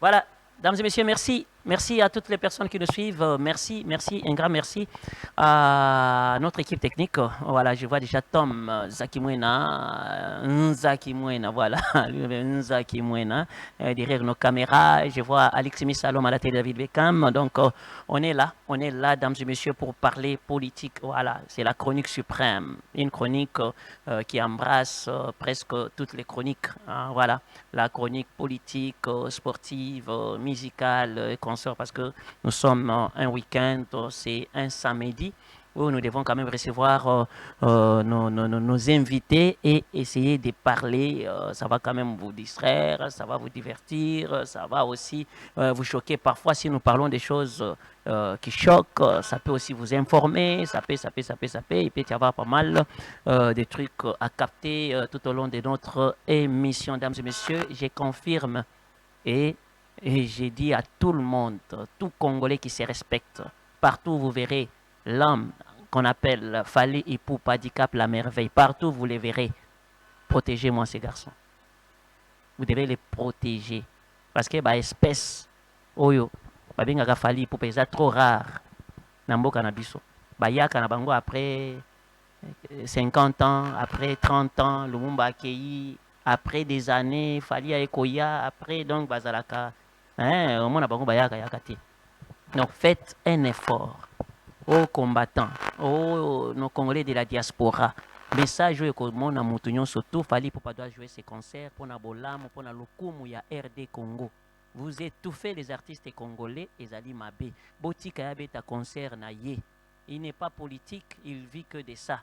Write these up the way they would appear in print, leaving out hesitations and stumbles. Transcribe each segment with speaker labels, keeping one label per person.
Speaker 1: Voilà, dames et messieurs, merci. Merci à toutes les personnes qui nous suivent. Merci, merci, un grand merci à notre équipe technique. Voilà, je vois déjà Tom Zakimwena, Nzakimwena, voilà, Nzakimwena, derrière nos caméras. Je vois Alexis Salom à la télé, David Beckham. Donc, on est là, dames et messieurs, pour parler politique. Voilà, c'est la chronique suprême. Une chronique qui embrasse presque toutes les chroniques. Hein, voilà, la chronique politique, sportive, musicale et consorts, parce que nous sommes un week-end, c'est un samedi où nous devons quand même recevoir nos invités et essayer de parler. Ça va quand même vous distraire, ça va vous divertir, ça va aussi vous choquer parfois si nous parlons des choses qui choquent. Ça peut aussi vous informer, ça peut. Il peut y avoir pas mal des trucs à capter tout au long de notre émission. Mesdames et messieurs, je confirme et, et j'ai dit à tout le monde, tout Congolais qui se respecte, partout vous verrez l'homme qu'on appelle Fali Ipupa Dicap la merveille. Partout vous les verrez. Protégez-moi ces garçons. Vous devez les protéger. Parce que bah, espèce, oyo, babengaka Fali Ipupa, c'est trop rare. Namboka na biso. Bayaka na bango après 50 ans, après 30 ans, Lumumba accueilli, après des années, Fali Ekoya, après donc Bazalaka. Hein, au moins, bango bayaka yakati. Donc faites un effort aux combattants, aux nos Congolais de la diaspora. Message que mon amutunyon surtout Fali Ipupa doit jouer ses concerts pour na bolamo, pour na lokumu ya RD Congo. Vous étouffez les artistes congolais et Zali Mabé. Botika yabeta concert na ye. Il n'est pas politique, il vit que de ça.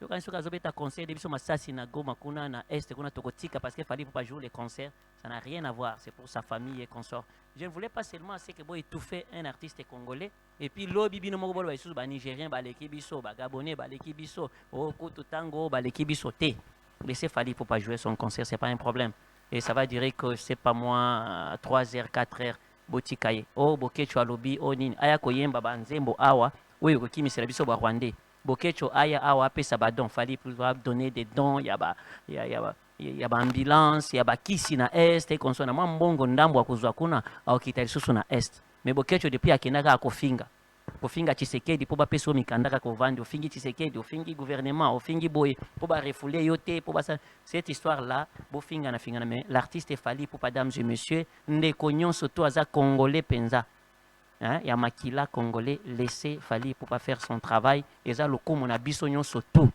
Speaker 1: Donc, quand on concert, depuis Masasi na Goma, kuna na Est, kuna Tokotika, parce qu'il fallait pas jouer les concerts, ça n'a rien à voir. C'est pour sa famille et consort. Je ne voulais pas seulement c'est que bon étouffer un artiste congolais et puis l'obi bino moko bolo baisusu ba nigérien ba leki biso ba gabonais ba leki biso o kutu tango ba leki biso te. Laissez Fali pour pas jouer son concert, c'est pas un problème. Et ça va durer que c'est pas moins 3 heures, 4 heures. Botikaye. Oh bokecho alobi o nini. Aya koyemba ba nzembo awa. Oui, kokimisela biso ba Rwandais. Bokecho aya awa apesa badon. Fali pouvoir donner des dons. Il y a ambulance, il y a kisi na est et konsona mwa mbongo ndambo akuzwa kuna au kitalisusu na est. Mais bokecho depuis akenaka akofinga. Kofinga Tshisekedi po bapesa mikandaka kovandi, ofingi Tshisekedi, ofingi gouvernement, ofingi boye po ba refouler yote po basa cette histoire là, bofinga na finga na mais l'artiste Fali pour mesdames et messieurs, ndeko nyonso to aza congolais penza. Hein, ya makila congolais laisser Fali pour pas faire son travail et ça le coup mon abiso nyonso tout.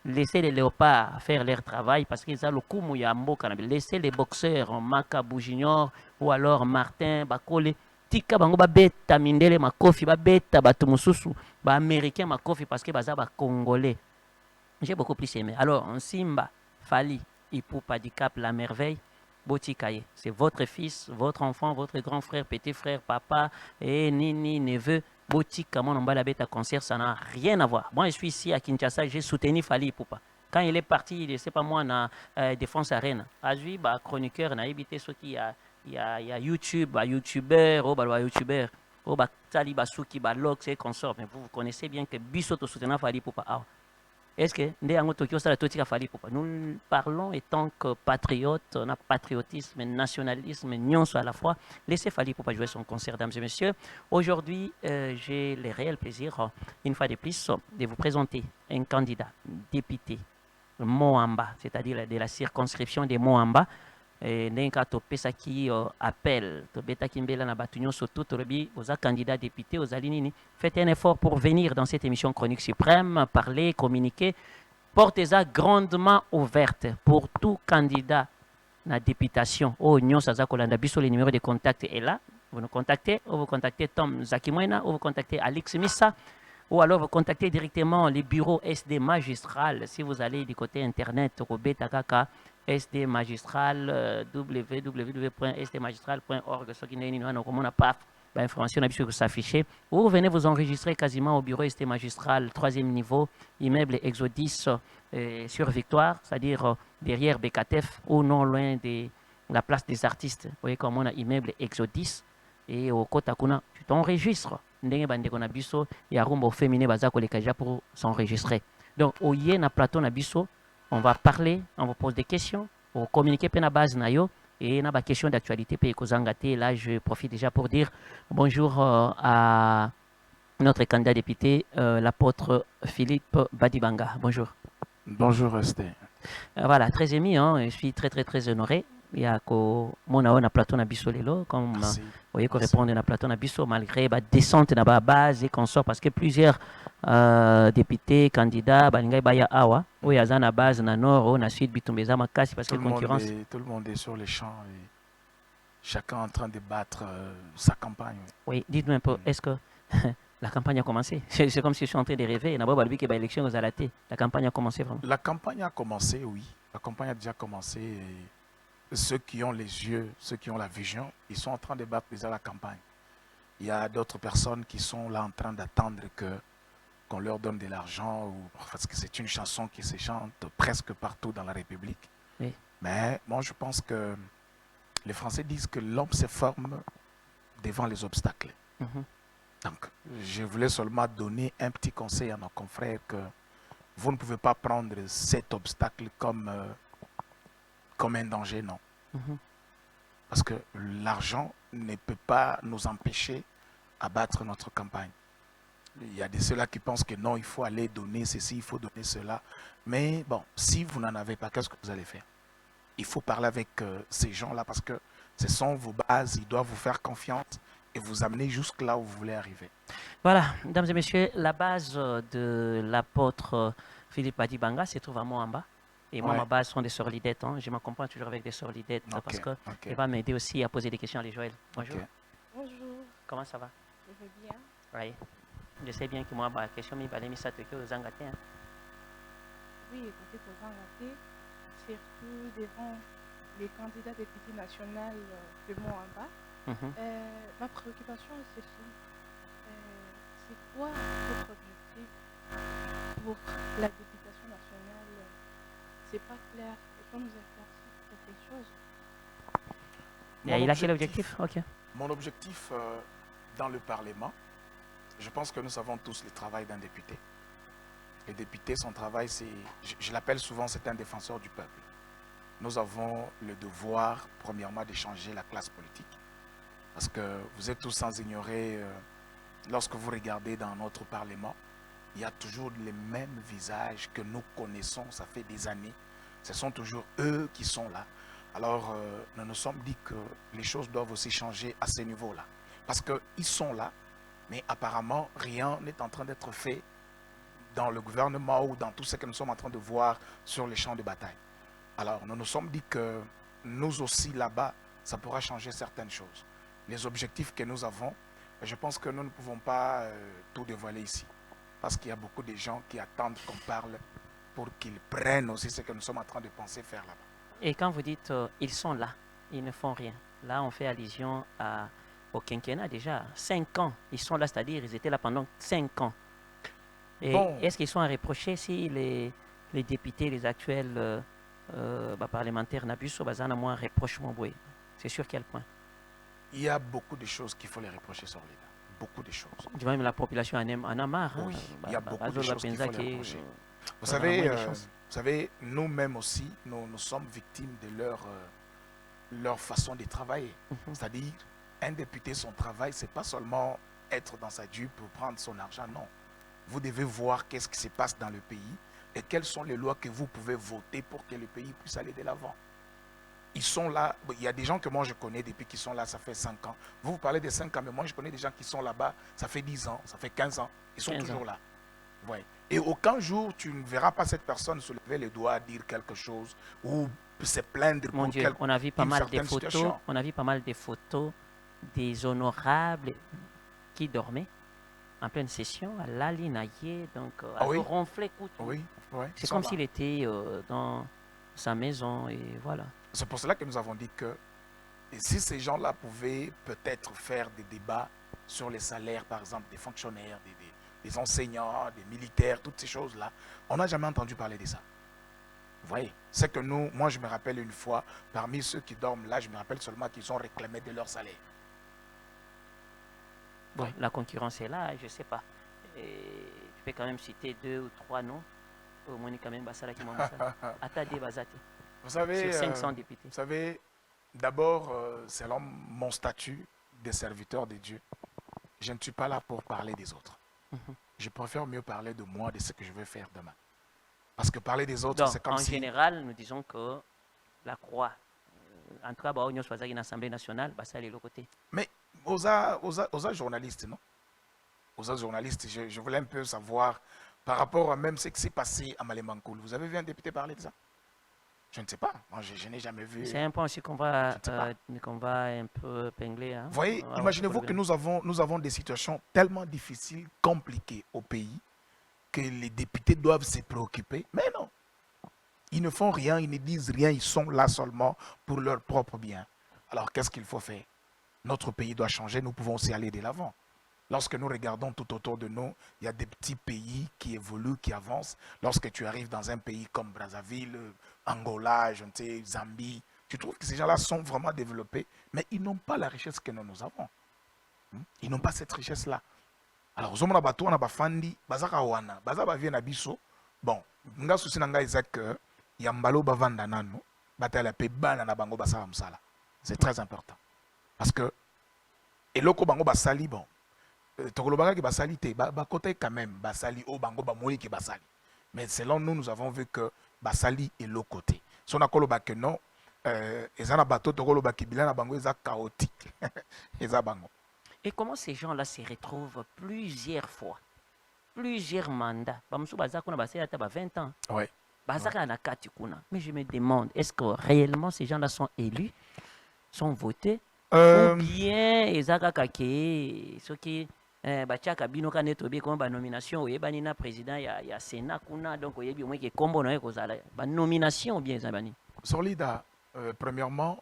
Speaker 1: Laissez les léopards faire leur travail parce qu'ils ont le coup mouya mboka. Laissez les boxeurs, Makabou Junior ou alors Martin Bakole. Tika bango ba beta mindele makofi ba beta batu mususu ba américain makofi parce que baza ba congolais. J'ai beaucoup plus aimé. Alors, en Simba, Fali, Ipupa Dicap la merveille, Botikaye. C'est votre fils, votre enfant, votre grand frère, petit frère, papa et nini neveu. Botika, mon la bête à concert, ça n'a rien à voir. Moi, je suis ici à Kinshasa, j'ai soutenu Fali Ipupa. Quand il est parti, il c'est pas moi, na Défense Arena. Azui, bah, chroniqueur, na évité ce qui il y a YouTube, bah, YouTuber, oh, bah, YouTuber, oh, bah, Tali, bah, Souki, bah, Lox et consorts. Mais vous connaissez bien que Bissoto soutenu Fali Ipupa. Ah. Est-ce que nous parlons étant que patriotes, on a patriotisme, nationalisme, nyonso à la fois. Laissez Fali pour pas jouer son concert, dames et messieurs. Aujourd'hui, j'ai le réel plaisir, une fois de plus, de vous présenter un candidat député Moamba, c'est-à-dire de la circonscription de Moamba. Ndenge kaka topesaki appel tobetaki mbela na bato nyonso to tolobi oza candidat député ozali nini, faites un effort pour venir dans cette émission chronique suprême, parler, communiquer. Portez-la grandement ouverte pour tout candidat na députation oyo nyonso aza kolanda biso. Le numéro de contact est là, vous nous contactez ou vous contactez Tom Zakimwena ou vous contactez Alex Missa ou alors vous contactez directement les bureaux SD magistral. Si vous allez du côté internet Robeta Kaka SD magistral www.sdmagistral.org, ce qui n'est pas l'information peut s'afficher. Ou vous venez vous enregistrer quasiment au bureau SD magistral 3e niveau, immeuble Exodus sur Victoire, c'est-à-dire derrière BKTF ou non loin de la place des artistes. Vous voyez comme on a immeuble Exodus et au Kotakuna, tu t'enregistres. Ndenge bandeko na biso ya rumba féminin baza koleka ja pour s'enregistrer. Donc au yé na plateau na biso, on va parler, on vous pose des questions, on va communiquer pe na base na yo Et na ba question d'actualité pe ekozangate. Là, je profite déjà pour dire bonjour à notre candidat député, l'apôtre Philippe Badibanga. Bonjour.
Speaker 2: Bonjour, Resté.
Speaker 1: Voilà, très ému, hein, je suis très très très honoré. Il y a mon na plateau na biso lelo, comme vous
Speaker 2: Merci.
Speaker 1: voyez qu'on
Speaker 2: Merci.
Speaker 1: répond na plateau na biso malgré la descente na ba base et qu'on sort parce que plusieurs députés, candidats, balingai baya awa, où il y a na base na nord, na sud bitumbeza makasi parce que concurrence.
Speaker 2: Tout le monde est sur les champs et chacun en train de battre sa campagne.
Speaker 1: Oui, dites-nous un peu,
Speaker 2: Mm.
Speaker 1: est-ce que la campagne a commencé? C'est comme si je suis en train de rêver. Na ba balbi que ba élection aux alaté. La campagne a commencé vraiment.
Speaker 2: La campagne a commencé, oui. La campagne a déjà commencé et ceux qui ont les yeux, ceux qui ont la vision, ils sont en train de battre déjà la campagne. Il y a d'autres personnes qui sont là en train d'attendre qu'on leur donne de l'argent parce que c'est une chanson qui se chante presque partout dans la République.
Speaker 1: Oui.
Speaker 2: Mais moi, je pense que les Français disent que l'homme se forme devant les obstacles.
Speaker 1: Mhm.
Speaker 2: Donc, je voulais seulement donner un petit conseil à nos confrères que vous ne pouvez pas prendre cet obstacle comme un danger, non.
Speaker 1: Mhm.
Speaker 2: Parce que l'argent ne peut pas nous empêcher à battre notre campagne. Il y a de ceux-là qui pensent que non, il faut aller donner ceci, il faut donner cela. Mais bon, si vous n'en avez pas, qu'est-ce que vous allez faire? Il faut parler avec ces gens-là parce que ce sont vos bases, ils doivent vous faire confiance et vous amener jusque là où vous voulez arriver.
Speaker 1: Voilà, mesdames et messieurs, la base de l'apôtre Philippe Badibanga se trouve à moi en bas. Et moi,
Speaker 2: Ouais.
Speaker 1: ma base sont des sœurs Lidettes. Hein. Je m'accompagne toujours avec des sœurs Lidettes parce
Speaker 2: Ok,
Speaker 1: qu'elle va m'aider aussi à poser des questions à les Joël. Bonjour.
Speaker 2: ok.
Speaker 3: Bonjour,
Speaker 1: Comment ça va?
Speaker 3: je vais bien.
Speaker 1: Oui. Je sais bien que moi, la question m'est balée, mais ça te fait aux Angatés. Hein.
Speaker 3: Oui, écoutez, pour rater, surtout devant les candidats députés nationaux de moi en bas,
Speaker 1: Mhm.
Speaker 3: ma préoccupation est ceci. C'est quoi votre objectif pour la députation nationale? C'est pas clair. Il faut nous éclaircir quelque chose.
Speaker 1: Et il a quel objectif? Ok.
Speaker 2: Mon objectif dans le Parlement, je pense que nous savons tous le travail d'un député. Le député, son travail, c'est, je l'appelle souvent, c'est un défenseur du peuple. Nous avons le devoir, premièrement, de changer la classe politique. Parce que vous êtes tous sans ignorer, lorsque vous regardez dans notre Parlement, il y a toujours les mêmes visages que nous connaissons, ça fait des années. Ce sont toujours eux qui sont là. Alors, nous nous sommes dit que les choses doivent aussi changer à ce niveau-là. Parce qu'ils sont là, mais apparemment, rien n'est en train d'être fait dans le gouvernement ou dans tout ce que nous sommes en train de voir sur les champs de bataille. Alors, nous nous sommes dit que nous aussi là-bas, ça pourra changer certaines choses. Les objectifs que nous avons, je pense que nous ne pouvons pas tout dévoiler ici. Parce qu'il y a beaucoup de gens qui attendent qu'on parle pour qu'ils prennent aussi ce que nous sommes en train de penser faire là-bas.
Speaker 1: Et quand vous dites ils sont là, ils ne font rien. Là, on fait allusion au quinquennat déjà. 5 ans, ils sont là, c'est-à-dire ils étaient là pendant 5 ans. Et
Speaker 2: Bon,
Speaker 1: est-ce qu'ils sont à reprocher si les députés, les actuels parlementaires n'abusent pas moins reprochement? C'est sur quel point?
Speaker 2: il y a beaucoup de choses qu'il faut les reprocher sur l'État. Beaucoup de choses.
Speaker 1: Du moins, la population en a marre.
Speaker 2: Oui, il y a beaucoup de choses qu'il faut les reprocher. Vous savez, nous-mêmes aussi, nous sommes victimes de leur façon de travailler. C'est-à-dire, un député, son travail, c'est pas seulement être dans sa jupe pour prendre son argent, non. Vous devez voir qu'est-ce qui se passe dans le pays et quelles sont les lois que vous pouvez voter pour que le pays puisse aller de l'avant. Ils sont là, il y a des gens que moi je connais depuis qu'ils sont là, ça fait 5 ans. Vous parlez de 5 ans, mais moi je connais des gens qui sont là-bas, ça fait 10 ans, ça fait 15 ans. Ils sont toujours là. Ouais. Et aucun jour, tu ne verras pas cette personne se lever les doigts, dire quelque chose ou se plaindre
Speaker 1: Mon
Speaker 2: pour
Speaker 1: Dieu, on a vu pas mal de photos.
Speaker 2: Situation.
Speaker 1: On a vu pas mal de photos des honorables qui dormaient en pleine session, à l'alinailler, donc à ronfler.
Speaker 2: Oui, oui,
Speaker 1: c'est comme s'il était dans sa maison et voilà.
Speaker 2: C'est pour cela que nous avons dit que si ces gens-là pouvaient peut-être faire des débats sur les salaires, par exemple, des fonctionnaires, des enseignants, des militaires, toutes ces choses-là, on n'a jamais entendu parler de ça. Vous voyez, c'est que nous, moi je me rappelle une fois, parmi ceux qui dorment là, je me rappelle seulement qu'ils ont réclamé de leur salaire.
Speaker 1: Bon, oui. La concurrence est là, je ne sais pas. Et je peux quand même citer 2 ou 3 noms. Au moins, quand même, Bassara qui m'a Atade Bazati.
Speaker 2: Vous savez,
Speaker 1: sur 500 députés.
Speaker 2: Vous savez, D'abord, selon mon statut de serviteur de Dieu, je ne suis pas là pour parler des autres. Je préfère mieux parler de moi, de ce que je vais faire demain. Parce que parler des autres,
Speaker 1: Donc,
Speaker 2: c'est comme
Speaker 1: en
Speaker 2: si...
Speaker 1: général, nous disons que la croix, en tout cas, bah, on choisit une assemblée nationale, bah, ça, elle est le côté.
Speaker 2: Mais aux journalistes, non? Aux journalistes, je voulais un peu savoir, par rapport à même ce qui s'est passé à Malemankoul, vous avez vu un député parler de ça? Je ne sais pas. Moi, je n'ai jamais vu.
Speaker 1: C'est un point aussi qu'on va un peu pingler. Hein.
Speaker 2: Vous voyez, imaginez-vous que nous avons des situations tellement difficiles, compliquées au pays, que les députés doivent se préoccuper. Mais non. Ils ne font rien, ils ne disent rien, ils sont là seulement pour leur propre bien. Alors, qu'est-ce qu'il faut faire? Notre pays doit changer, nous pouvons aussi aller de l'avant. Lorsque nous regardons tout autour de nous, il y a des petits pays qui évoluent, qui avancent. Lorsque tu arrives dans un pays comme Brazzaville, Angola, je ne sais, Zambie, tu trouves que ces gens-là sont vraiment développés, mais ils n'ont pas la richesse que nous avons. Ils n'ont pas cette richesse-là. Alors, aux hommes bateau, on a bafandi, bazaka wana, bazaka bavie na biso. Bon, nga souci nanga ezak yambalo bavanda nano, batala pe bana na bango basala msala. C'est très important. Parce que eloko bango basali bon. Tokolobaka ki basali te, bakote quand même, basali o bango bamoi ki basali. Mais selon nous, nous avons vu que basali est l'autre côté. Si on a koloba que non, ezana bateau tokoloba ki bilana bango eza chaotique. Eza bango.
Speaker 1: Et comment ces gens-là se retrouvent plusieurs fois, plusieurs mandats? Bamsou bazaka na basé ata ba 20 ans.
Speaker 2: Ouais.
Speaker 1: Bazaka na kati kuna. Mais je me demande, est-ce que réellement ces gens-là sont élus, sont votés, ou bien ezaka kake ceux qui batiaka bino ka netobi comme ba nomination oyebani na président ya Sénat kuna donc oyebi au moins que kombo na ekozala ba nomination bien zabani.
Speaker 2: Solida, premièrement,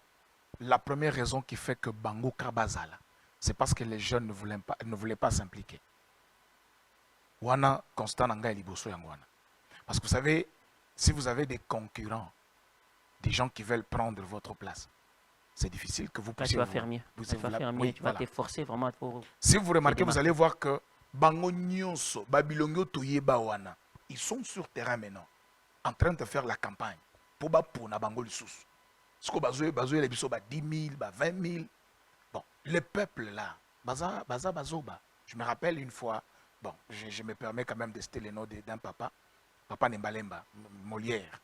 Speaker 2: la première raison qui fait que Bango Kabazala, c'est parce que les jeunes ne voulaient pas s'impliquer. Wana constant nanga liboso yangwana. Parce que vous savez, si vous avez des concurrents, des gens qui veulent prendre votre place, c'est difficile que vous puissiez...
Speaker 1: Tu vas faire mieux. Tu vas faire mieux.
Speaker 2: Oui,
Speaker 1: tu vas t'efforcer vraiment pour...
Speaker 2: Si vous remarquez, vous allez voir que Bango Nyonso, Babilongo Toyeba Wana, ils sont sur terrain maintenant, en train de faire la campagne pour na Bango Lissous. Ce que Bazoé les biso 10 000, 20 000. Bon, le peuple là, Bazoba. Je me rappelle une fois, bon, je me permets quand même de citer le nom d'un papa, Papa Nembalemba, Molière.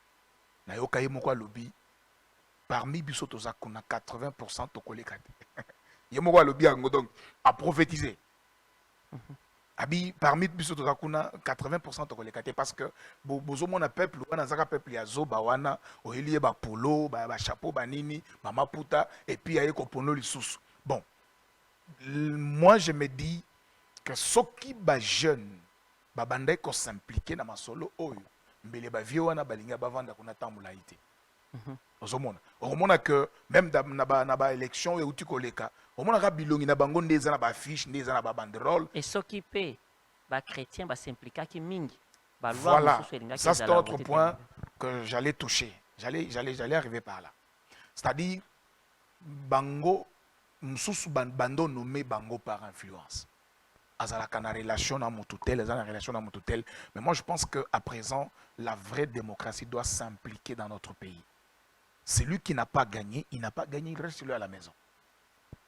Speaker 2: Nayoka Yemokwa Lobby. Parmi biso tozakuna 80% tokoleka. Yemokwa Lobby donc a prophétisé. Parmi biso tozakuna 80% tokoleka parce que bozomona peuple wana zaka peuple ya zoba wana oyelie ba polo ba chapeau banini ba maputa et puis aye ko pono lisusu. Bon, moi je me dis que soki ba jeune ba bandai ko s'impliquer na masolo oyo mbele ba vieux wana balinga bavanda kuna tambula ite. Ozomona que même na ba élection et outi koleka omona ka bilongi na bango ndeza na ba affiche ndeza na ba banderole
Speaker 1: et s'occuper ba chrétien ba s'impliquer ki mingi ba loi.
Speaker 2: Voilà, ça c'est autre point que j'allais toucher. J'allais arriver par là. C'est-à-dire bango msusu bando nommé bango par influence. Azalaka na relation na mututel, azala na relation na mututel. Mais moi je pense que à présent la vraie démocratie doit s'impliquer dans notre pays. Celui qui n'a pas gagné, il n'a pas gagné, il reste lui à la maison.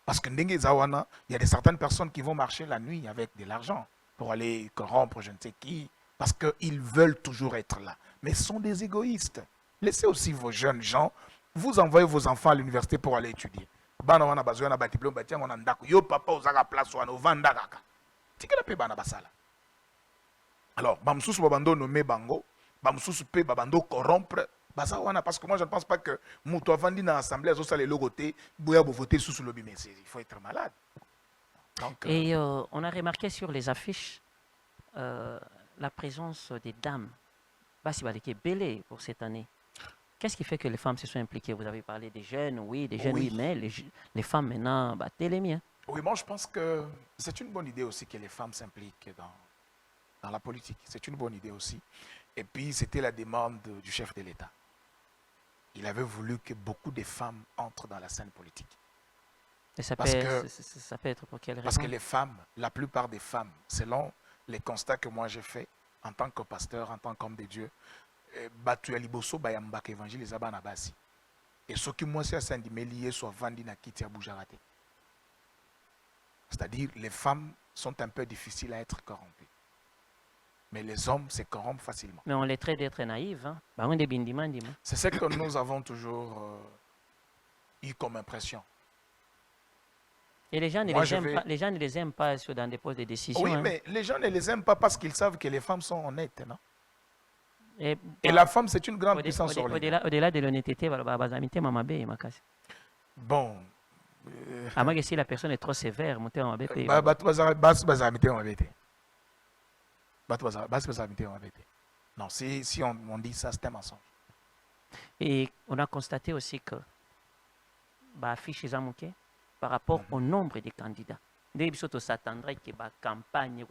Speaker 2: Parce que Ndenge Zawana, il y a certaines personnes qui vont marcher la nuit avec de l'argent pour aller corrompre je ne sais qui, parce qu'ils veulent toujours être là. Mais ce sont des égoïstes. Laissez aussi vos jeunes gens, vous envoyez vos enfants à l'université pour aller étudier. Bana wana bazwa na batiplom batia ngona ndako. Yo papa ozaka place wana ovanda kaka. Tikela pe bana basala. Alors, bamsusu babando nommé bango, bamsusu pe babando corrompre. Parce que moi je ne pense pas que Moutou Avandi dans l'Assemblée a les logotés, Bouya voter sous le mais il faut être malade. Donc,
Speaker 1: et on a remarqué sur les affiches la présence des dames. Basi Baleke Belé pour cette année. Qu'est-ce qui fait que les femmes se sont impliquées? Vous avez parlé des jeunes, oui, mais les femmes maintenant, télémien.
Speaker 2: Oui, moi je pense que c'est une bonne idée aussi que les femmes s'impliquent dans la politique. C'est une bonne idée aussi. Et puis c'était la demande du chef de l'État. Il avait voulu que beaucoup de femmes entrent dans la scène politique.
Speaker 1: Et ça peut être pour quelle raison?
Speaker 2: Parce que les femmes, la plupart des femmes, selon les constats que moi j'ai faits en tant que pasteur, en tant qu'homme de Dieu, Batu Aliboso Bayambak évangile Zabanabasi. Et ce qui moi c'est à Saint-Dimelier soit vendu na kiti à Boujarate. C'est-à-dire les femmes sont un peu difficiles à être corrompues. Mais les hommes se corrompent facilement.
Speaker 1: Mais on les traite d'être naïfs. Hein? Bah, on est bindima, ndima.
Speaker 2: C'est ce que nous avons toujours eu comme impression.
Speaker 1: Et les gens,
Speaker 2: Moi,
Speaker 1: les gens ne les aiment pas dans des postes de décision.
Speaker 2: Oui,
Speaker 1: hein.
Speaker 2: mais les gens ne les aiment pas parce qu'ils savent que les femmes sont honnêtes, non?
Speaker 1: Et
Speaker 2: la femme, c'est une grande puissance sur les gens.
Speaker 1: au-delà de l'honnêteté,
Speaker 2: Bon.
Speaker 1: à moins que si la personne est trop sévère,
Speaker 2: non, si on dit ça, c'est un mensonge.
Speaker 1: et on a constaté aussi que affiche par rapport au nombre de candidats. Dès que s'attendrait que la campagne,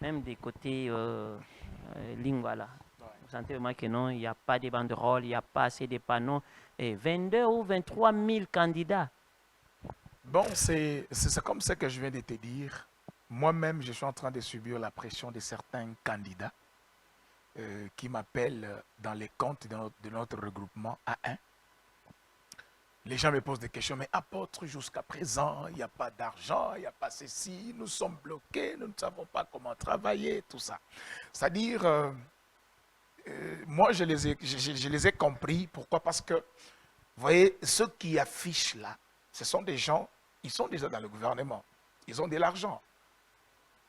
Speaker 1: même des côtés lingala. Vous sentez vraiment que non, il n'y a pas de banderoles, il n'y a pas assez de panneaux. Et 22 ou 23 000 candidats.
Speaker 2: Bon, c'est comme ça que je viens de te dire. Moi-même, je suis en train de subir la pression de certains candidats qui m'appellent dans les comptes de notre regroupement A1. Les gens me posent des questions, mais apôtre, jusqu'à présent, il n'y a pas d'argent, il n'y a pas ceci, nous sommes bloqués, nous ne savons pas comment travailler, tout ça. C'est-à-dire, moi, je les ai compris. Pourquoi? Parce que, vous voyez, ceux qui affichent là, ce sont des gens, ils sont déjà dans le gouvernement. Ils ont de l'argent.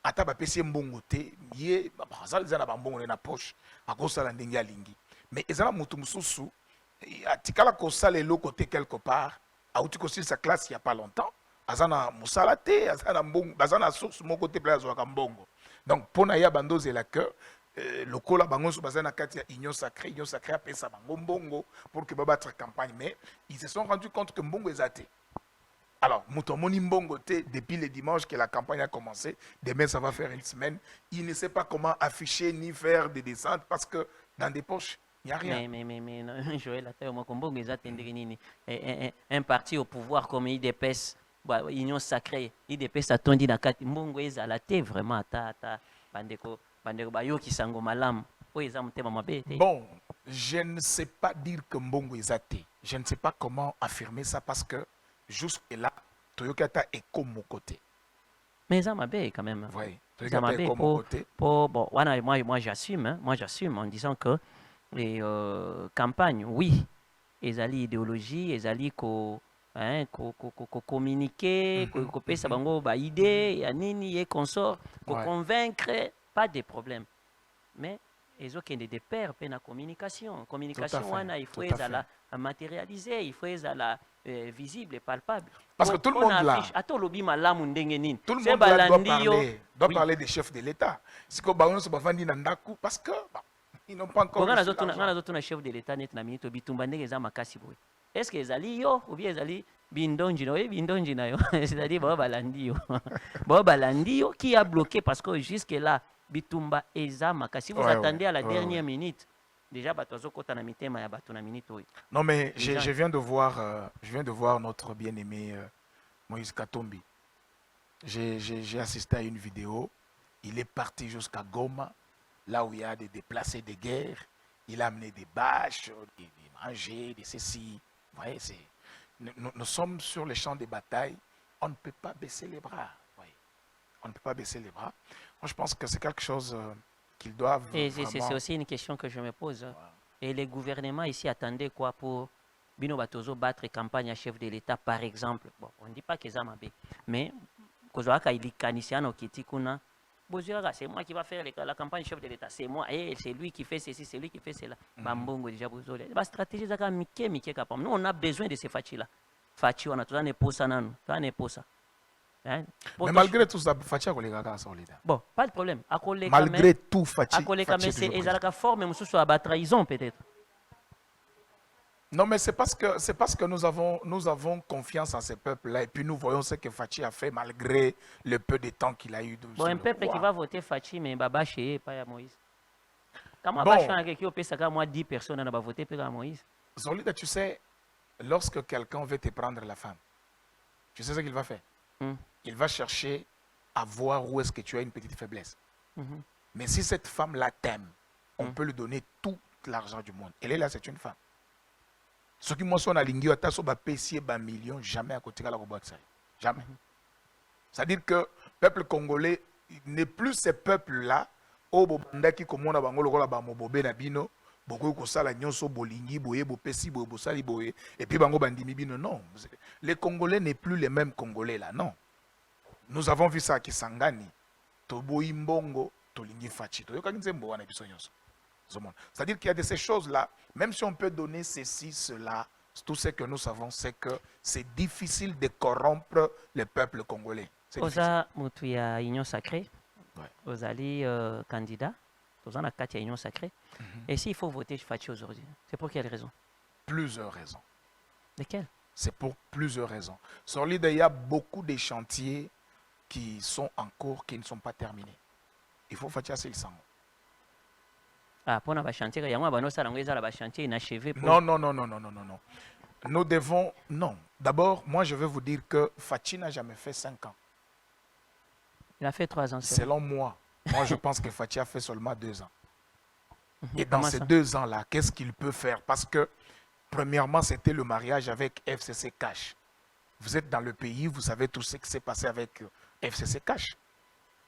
Speaker 2: Ata ba pesi mbongo te, yé, bazal zana ba mbongo na poche, à cause de la ndenge ya lingi. Mais ezana mutu mususu, atikala ko sale lo côté quelque part, a outi ko sa classe il y a pas longtemps, azana musala te, azana mbongo, bazana source mon côté place wa mbongo. Donc pona ya bandoze la que lokola bango so bazana kati ya union sacrée a pesa bango mbongo pour que battre campagne, mais ils se sont rendus compte que mbongo ezate. Alors, Moutomoni Mbongote, depuis le dimanche que la campagne a commencé, demain ça va faire une semaine, il ne sait pas comment afficher ni faire des descentes parce que dans des poches, il n'y a rien.
Speaker 1: Mais Joël, un parti au pouvoir comme IDPS, Union Sacrée, IDPS a tondi na kati, Mbongo ezalate vraiment ata bandeko bayo kisango malam.
Speaker 2: Bon, je ne sais pas dire que Mbongo ezate. Je ne sais pas comment affirmer ça parce que jusque-là, Toyota est comme mon côté.
Speaker 1: Mais ça m'a bien quand même.
Speaker 2: Oui, Toyota est comme mon côté.
Speaker 1: Bon, moi j'assume, hein, en disant que les campagnes, oui, ils allaient idéologie, ils allaient communiquer, copier sa bango, idée, yanini et consort, convaincre, pas de problème. Mais ils ont des pairs pour la communication. Communication, il faut la matérialiser, il faut la visible et palpable.
Speaker 2: Parce que tout le monde là,
Speaker 1: tout le monde
Speaker 2: là doit parler des chefs de l'État. Si on va vendre Nandaku, parce que ils n'ont pas encore.
Speaker 1: Chef de l'État est-ce que les alliés ou bien les alliés bindonji na yo, c'est-à-dire Balandi qui a bloqué parce que jusque là bitumba ezamaka. Si vous attendez à la dernière minute. Déjà,
Speaker 2: non, mais je viens de voir notre bien-aimé Moïse Katombi. J'ai assisté à une vidéo. Il est parti jusqu'à Goma, là où il y a des déplacés de guerre. Il a amené des bâches, des manger, des ceci. Vous voyez, nous sommes sur les champs de bataille. On ne peut pas baisser les bras. Voyez. On ne peut pas baisser les bras. Moi, je pense que c'est quelque chose... qu'ils doivent.
Speaker 1: Et c'est aussi une question que je me pose. Wow. Et les gouvernements ici attendaient quoi pour Bino Batozo battre campagne à chef de l'État, par exemple? Bon, on ne dit pas que ça m'a bien. Mais, c'est moi qui va faire la campagne chef de l'État. C'est moi. Et c'est lui qui fait ceci, c'est lui qui fait cela. Bambongo déjà Bozole. La stratégie, c'est nous, on a besoin de ces Fachi-là. Fachi, on a tout ça, pour ça.
Speaker 2: Hein? Mais malgré tout ça, Fachi a collé à solide.
Speaker 1: Bon, pas de problème.
Speaker 2: Malgré tout, Fachi.
Speaker 1: C'est la forme, mais soit à trahison peut-être.
Speaker 2: Non, mais c'est parce que nous avons confiance en ce peuple-là et puis nous voyons ce que Fachi a fait malgré le peu de temps qu'il a eu.
Speaker 1: Bon, un peuple qui va voter Fachi, mais Baba Chéé, pas à Moïse. Comment va changer qui peut ça moi 10 personnes va voter pour Moïse?
Speaker 2: Solide, tu sais, lorsque quelqu'un veut te prendre la femme, tu sais ce qu'il va faire? Il va chercher à voir où est-ce que tu as une petite faiblesse. Mais si cette femme-là t'aime, on peut lui donner tout l'argent du monde. Elle est là, c'est une femme. Ce qui moi son alingi ata so ba pesier ba million jamais à côté de la robot ça. Jamais. C'est-à-dire que le peuple congolais n'est plus ce peuple-là au bobandaki comme on a bango lokola ba mobobé na bino boko ko sala nyonso bolingi boye bopesi boye bosali boye et puis bango bandimi bino non. Les Congolais n'est plus les mêmes Congolais là non. Nous avons vu ça à Kisangani. Toboyi mbongo tolingi fachi. Toyoka nzembo wana biso nyonso. C'est-à-dire qu'il y a de ces choses-là, même si on peut donner ceci, cela, tout ce que nous savons, c'est que c'est difficile de corrompre le peuple congolais.
Speaker 1: Oza mutu ya union sacrée,
Speaker 2: Ouais.
Speaker 1: ozali candidat, oza na kati ya union sacrée. Et s'il faut voter Fachi aujourd'hui, c'est pour quelle raison?
Speaker 2: Plusieurs raisons.
Speaker 1: Lesquelles?
Speaker 2: C'est pour plusieurs raisons. Sur l'île, il y a beaucoup de chantiers qui sont en cours, qui ne sont pas terminés. Il faut faire ça, ils s'en vont.
Speaker 1: Ah, pour na chantier, il y a un chantier inachevé.
Speaker 2: Non, non, non, non, non, non, non, non. Nous devons... Non. D'abord, moi, je vais vous dire que Fachi n'a jamais fait 5 ans.
Speaker 1: Il a fait 3 ans.
Speaker 2: Selon moi, je pense que Fachi a fait seulement 2 ans. Et dans
Speaker 1: Comment
Speaker 2: ces
Speaker 1: ça?
Speaker 2: 2 ans-là, qu'est-ce qu'il peut faire? Parce que, premièrement, c'était le mariage avec FCC Cash. Vous êtes dans le pays, vous savez tout ce qui s'est passé avec FCC Cash.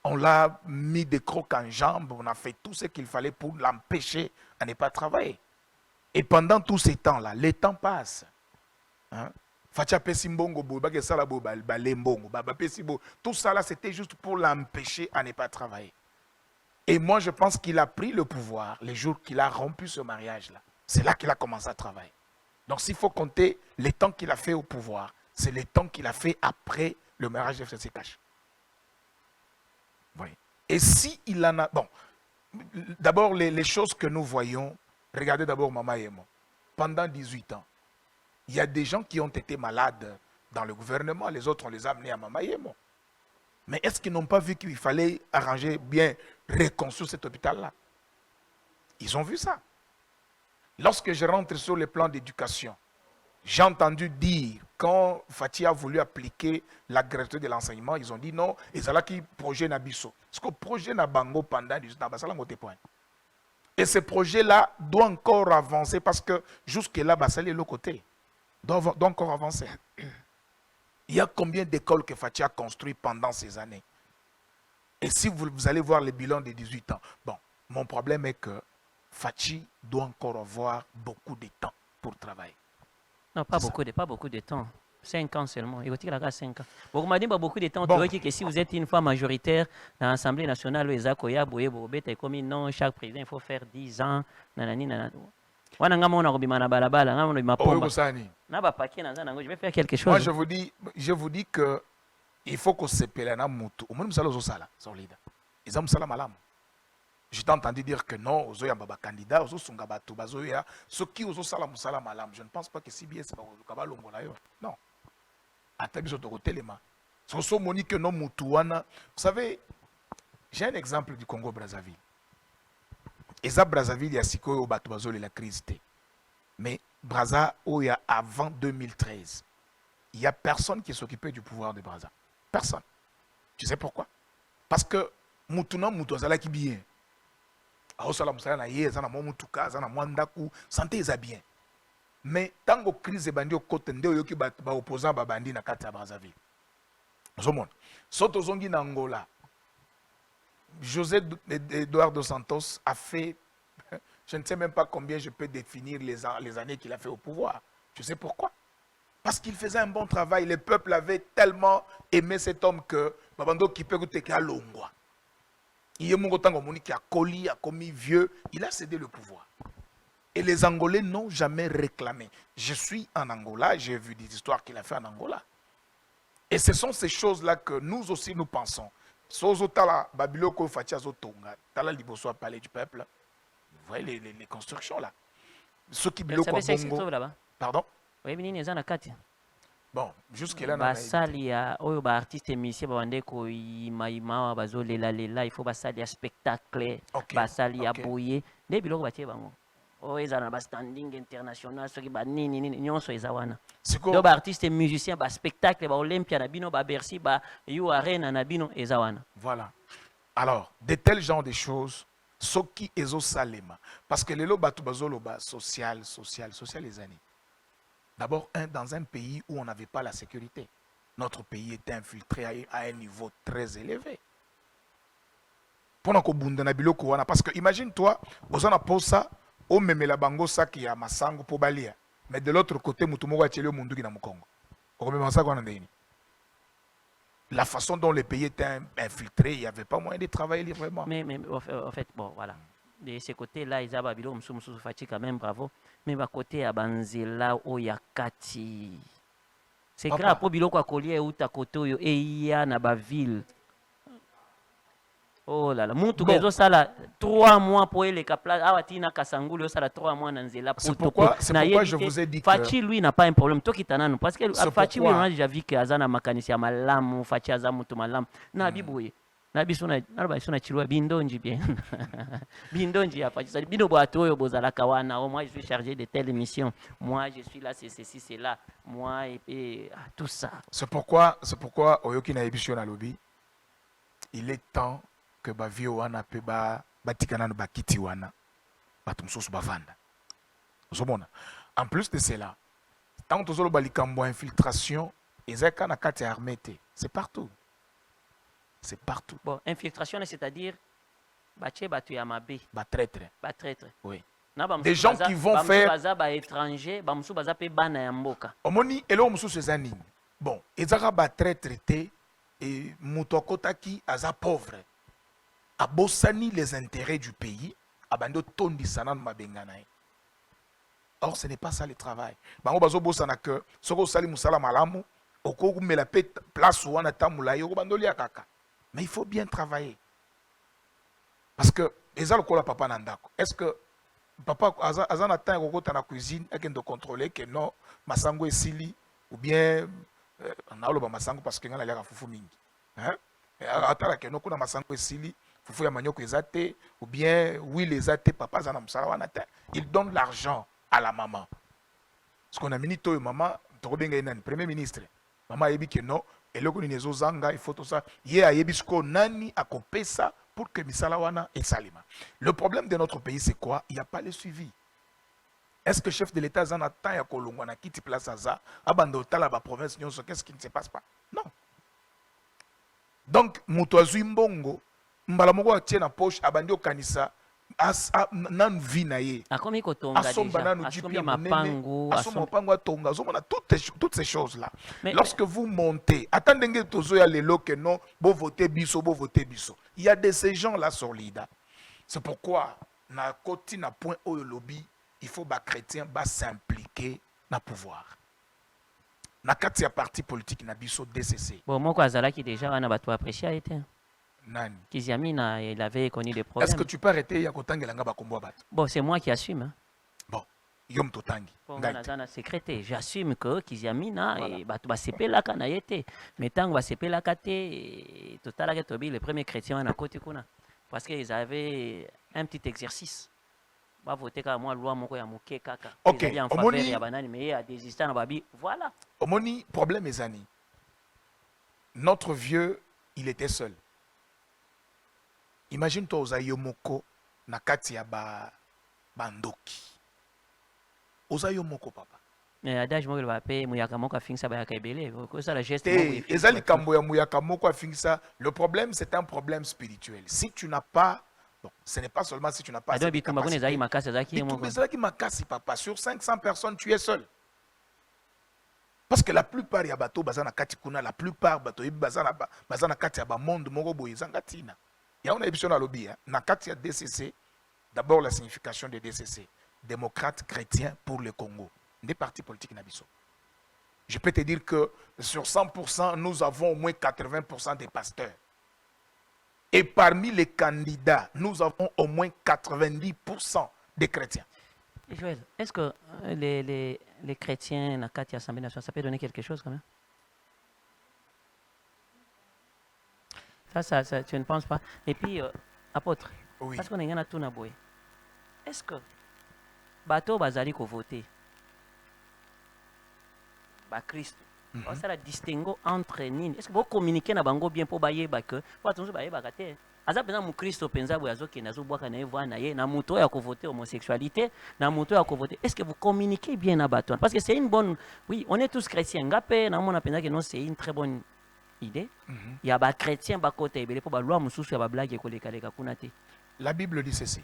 Speaker 2: On l'a mis des crocs en jambes, on a fait tout ce qu'il fallait pour l'empêcher à ne pas travailler. Et pendant tous ces temps-là, les temps passent. Hein? Tout ça là, c'était juste pour l'empêcher à ne pas travailler. Et moi, je pense qu'il a pris le pouvoir les jours qu'il a rompu ce mariage-là. C'est là qu'il a commencé à travailler. Donc, s'il faut compter les temps qu'il a fait au pouvoir, c'est les temps qu'il a fait après le mariage de FCC Cash. Oui. Et si il en a... Bon, d'abord, les choses que nous voyons, regardez d'abord Mama Yemo. Pendant 18 ans, il y a des gens qui ont été malades dans le gouvernement, les autres, on les a amenés à Mama Yemo. Mais est-ce qu'ils n'ont pas vu qu'il fallait arranger, bien reconstruire cet hôpital-là? Ils ont vu ça. Lorsque je rentre sur le plan d'éducation, j'ai entendu dire, quand Fachi a voulu appliquer la gratuité de l'enseignement, ils ont dit non, et c'est là qui projet Nabiso. Parce que le projet Nabango pendant 18 ans, et ce projet-là doit encore avancer parce que jusque-là, Bassali est l'autre côté. Doit encore avancer. Il y a combien d'écoles que Fachi a construites pendant ces années? Et si vous allez voir le bilan des 18 ans, bon, mon problème est que Fachi doit encore avoir beaucoup de temps pour travailler.
Speaker 1: Non, pas beaucoup de temps. 5 ans seulement. Il faut a 5 ans. Vous m'avez dit beaucoup de temps.
Speaker 2: Bon.
Speaker 1: Tu vois que si vous êtes une fois majoritaire dans l'Assemblée nationale, comme non, chaque président, il faut faire 10 ans. Nanani, nanani. Je vais faire quelque chose.
Speaker 2: Moi, je vous dis que il faut qu'on se pèle à Moutou. Je t'ai entendu dire que non, aux Oyamba candidat, aux Sungabato, Bazoya, ce qui aux Salam Salam Alam. Je ne pense pas que CBS va au Kabalongo d'ailleurs. Non. Atabiso de Rotelema. Soso Monique non Moutouana. Vous savez, j'ai un exemple du Congo-Brazzaville. Et ça, Brazzaville, il y a Siko au Batouazol et la crise. Mais Brazza, avant 2013, il n'y a personne qui s'occupait du pouvoir de Brazza. Personne. Tu sais pourquoi? Parce que Moutouna Moutouazala qui bien. Santé est bien. Mais tant que crise est bandit au côté de yoki opposant babandi na kati ya Brazzaville. Zomon. Soto zongi na Angola. José Eduardo Santos a fait, je ne sais même pas combien je peux définir les années qu'il a fait au pouvoir. Tu sais pourquoi? Parce qu'il faisait un bon travail. Le peuple avait tellement aimé cet homme que Babando qui peut goûter qu'à Longwa. Il a commis vieux, il a cédé le pouvoir. Et les Angolais n'ont jamais réclamé. Je suis en Angola, j'ai vu des histoires qu'il a fait en Angola. Et ce sont ces choses-là que nous aussi nous pensons. Sozotala, Babiloko, Fatiazo Tonga, Tala Liboso a parlé du peuple. Vous voyez les constructions là. Ceux qui biloko Bongo.
Speaker 1: là-bas.
Speaker 2: Pardon?
Speaker 1: Oui, mais il y a
Speaker 2: Bon, jusque-là,
Speaker 1: basali ya oyo ba artiste musicien bande ko imaima bazolela lela il faut basali ya spectacle
Speaker 2: Okay,
Speaker 1: basali ya
Speaker 2: okay.
Speaker 1: boye nde biloko batie bango oyo eza na ba standing international soki ba nini nini nyonso eza wana do ba artiste musicien ba spectacle ba Olympia na bino ba Bercy ba You Arena na bino eza wana.
Speaker 2: Voilà. Alors, de tels genres de choses, soki ezo salema parce que lelo batu bazolo ba social les années. D'abord, dans un pays où on n'avait pas la sécurité. Notre pays était infiltré à un niveau très élevé. Parce que imagine-toi, aux anaposa, au même la bango ça qui a masango pour balia. Mais de l'autre côté, mutumo wa chele mundu na mukongo. La façon dont le pays était infiltré, il n'y avait pas moyen de travailler librement.
Speaker 1: Mais en fait, bon, voilà. De ce côté-là, ils avaient Babylone, Moussou Fati quand même, bravo. Mais à côté, à Banzela, Oyakati. C'est grave, pour Biloko à Collier, ou ta côté, et il y a na ville. Oh là là, Moutou Gezo, ça là, 3 mois pour les caplas. Ah, Tina Kassangoulio, ça là, 3 mois dans Zela.
Speaker 2: C'est pourquoi je vous ai dit que.
Speaker 1: Fachi, lui, n'a pas un problème. Toi qui t'en as, parce que Fachi, oui, on a déjà vu que Azana Makanisia Malam, Fachi Azamutu Malam, Nabibouye. Nabisuna Chilwa Bindonji bien. Bindonji a Fachi. Bindo Boatoyo Bozala Kawana. Moi, je suis chargé de telle émission. Moi, je suis là, c'est ceci, c'est là. Moi, et puis, tout ça.
Speaker 2: C'est pourquoi, Oyoki na Ebisho na lobby, il est temps que bavio wana pe batikana no bakiti wana batumsoso bavanda. En plus de cela, tant que balikambo infiltration, ezaka na kati armée, c'est partout. C'est partout.
Speaker 1: Bon, infiltration, c'est-à-dire bache batu ya mabe.
Speaker 2: Ba traître.
Speaker 1: Ba traître.
Speaker 2: Oui.
Speaker 1: Des
Speaker 2: gens qui vont faire
Speaker 1: baza ba étranger, ba musu baza pe bana ya mboka.
Speaker 2: Omoni elo musu sezani. Bon, ezaka ba traître et mutokotaki aza pauvre. Abosani les intérêts du pays, abando tondi sanan mabengana. Or, ce n'est pas ça le travail. Bango bazo bosana que soko sali musala malamu, oko mela pe place wana tamula yo bandoli akaka. Mais il faut bien travailler. Parce que ezalo kola papa nandako. Est-ce que papa azana tan oko ta na cuisine et de contrôler que non masango esili ou bien on a le masango parce que ngala ya fufu mingi. Hein? Atala que non kuna masango esili fufu ya manioko ezate ou bien oui les ate papa zana musala wana ta. Il donne l'argent à la maman. Ce qu'on a mis to maman tokobenga nani premier ministre. Maman yebi que non et loko ni nezo zanga il faut tout ça. Ye ayebi sko nani akopesa pour que misala wana et salima. Le problème de notre pays c'est quoi? Il n'y a pas le suivi. Est-ce que le chef de l'État zana ta ya kolongwa na kiti place aza abando tala ba province nyonso qu'est-ce qui ne se passe pas? Non. Donc muto azui mbongo mbala moko atie na poche abandi okanisa nan vi na ye
Speaker 1: akomi kotonga déjà asomi mapango
Speaker 2: atonga azomona toutes ces choses là. Lorsque vous montez attendez tozo ya lelo que non bo voter biso il y a de ces gens là sur l'IDA. C'est pourquoi na koti na point oyo lobby il faut ba chrétien ba s'impliquer na pouvoir na kati ya parti politique na biso DCC.
Speaker 1: Bon moko azalaki déjà wana bato apprécié été
Speaker 2: Nani?
Speaker 1: Kiziamina, il avait connu des problèmes.
Speaker 2: Est-ce que tu peux arrêter ya kotangela nga bakombo bat?
Speaker 1: Bon, c'est moi qui assume. Hein.
Speaker 2: Bon, yom totangi.
Speaker 1: Bon, na secrétaire, j'assume que Kiziamina voilà. Et batu ba sepela kana yete. Mais tant ba sepela kate totala ke tobi les premiers chrétiens na côté kuna parce qu'ils avaient un petit exercice. Ba voter ka moi loi moko ya moké kaka.
Speaker 2: OK.
Speaker 1: En faveur ya banani mais ya désistant na babi. Voilà.
Speaker 2: Omoni problème ezani. Notre vieux, il était seul. Imagine-toi oza yomoko na kati ya bandoki. Oza yomoko papa.
Speaker 1: Mais adage moko va payer muyaka moko afingisa ba yakebele. Ko ça la geste
Speaker 2: moko. Ezali kambo ya muyaka moko afingisa. Le problème c'est un problème spirituel. Si tu n'as pas bon, ce n'est pas seulement si tu n'as pas
Speaker 1: cette capacité.
Speaker 2: Makasi papa sur 500 personnes tu es seul. Parce que la plupart ya bato bazana kati kuna la plupart bato bazana kati ya ba monde moko boye zangatina. Il y a une émission à lobby. Na katia DCC, d'abord la signification de DCC, démocrate chrétien pour le Congo, des partis politiques nabiso. Je peux te dire que sur 100%, nous avons au moins 80% des pasteurs. Et parmi les candidats, nous avons au moins 90% des chrétiens.
Speaker 1: Joël, est-ce que les chrétiens, na katia Assemblée nationale, ça peut donner quelque chose quand même? Ça, tu ne penses pas? Et puis, apôtre,
Speaker 2: oui.
Speaker 1: Parce qu'on est en tout naboé. Est-ce que bateau bazali ko voter ba Christ? Ça la distingue entre nini? Est-ce que vous communiquez na bango bien pour bailler ba que? Pour attention bailler ba kate. aza penza mukristo penza boye azokende azobwaka na ye voi na ye na moto oyo akovote homosexualité na moto oyo akovote. Est-ce que vous communiquez bien na bato wana? Parce que c'est une bonne, oui, on est tous chrétiens nga mpe namona penza ke non, c'est une très bonne idée. Il y a bachrétien bakota ebele mpo balwa mosusu ya bablage ekolekaleka kuna te.
Speaker 2: La Bible dit ceci.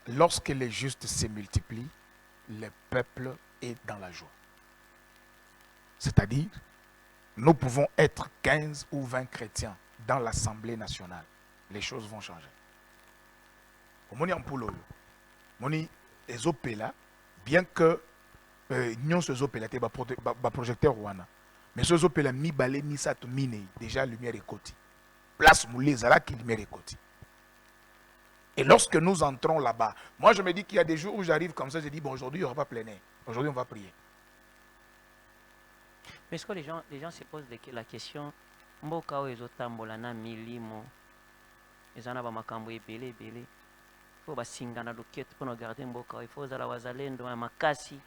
Speaker 2: Lorsque les justes se multiplient, le peuple est dans la joie. C'est-à-dire, nous pouvons être 15 ou 20 chrétiens dans l'Assemblée nationale. Les choses vont changer. Moni ampoulo, moni ezopela, bien que nyon se zopela te ba projecteur wana, mais ce zopela mi balé mi sato mine, déjà lumière est côté. Place moulé zala qui lumière est côté. Et lorsque nous entrons là-bas, moi je me dis qu'il y a des jours où j'arrive comme ça, je dis bon, aujourd'hui il n'y aura pas plein air. Aujourd'hui on va prier.
Speaker 1: Mais est-ce que les gens se posent la question, mboka oyo ezotambola na milimo ezana ba makambo ebele ebele, faut basingana loketo pour garder mboka oyo, faut zala wazalendo ya makasi,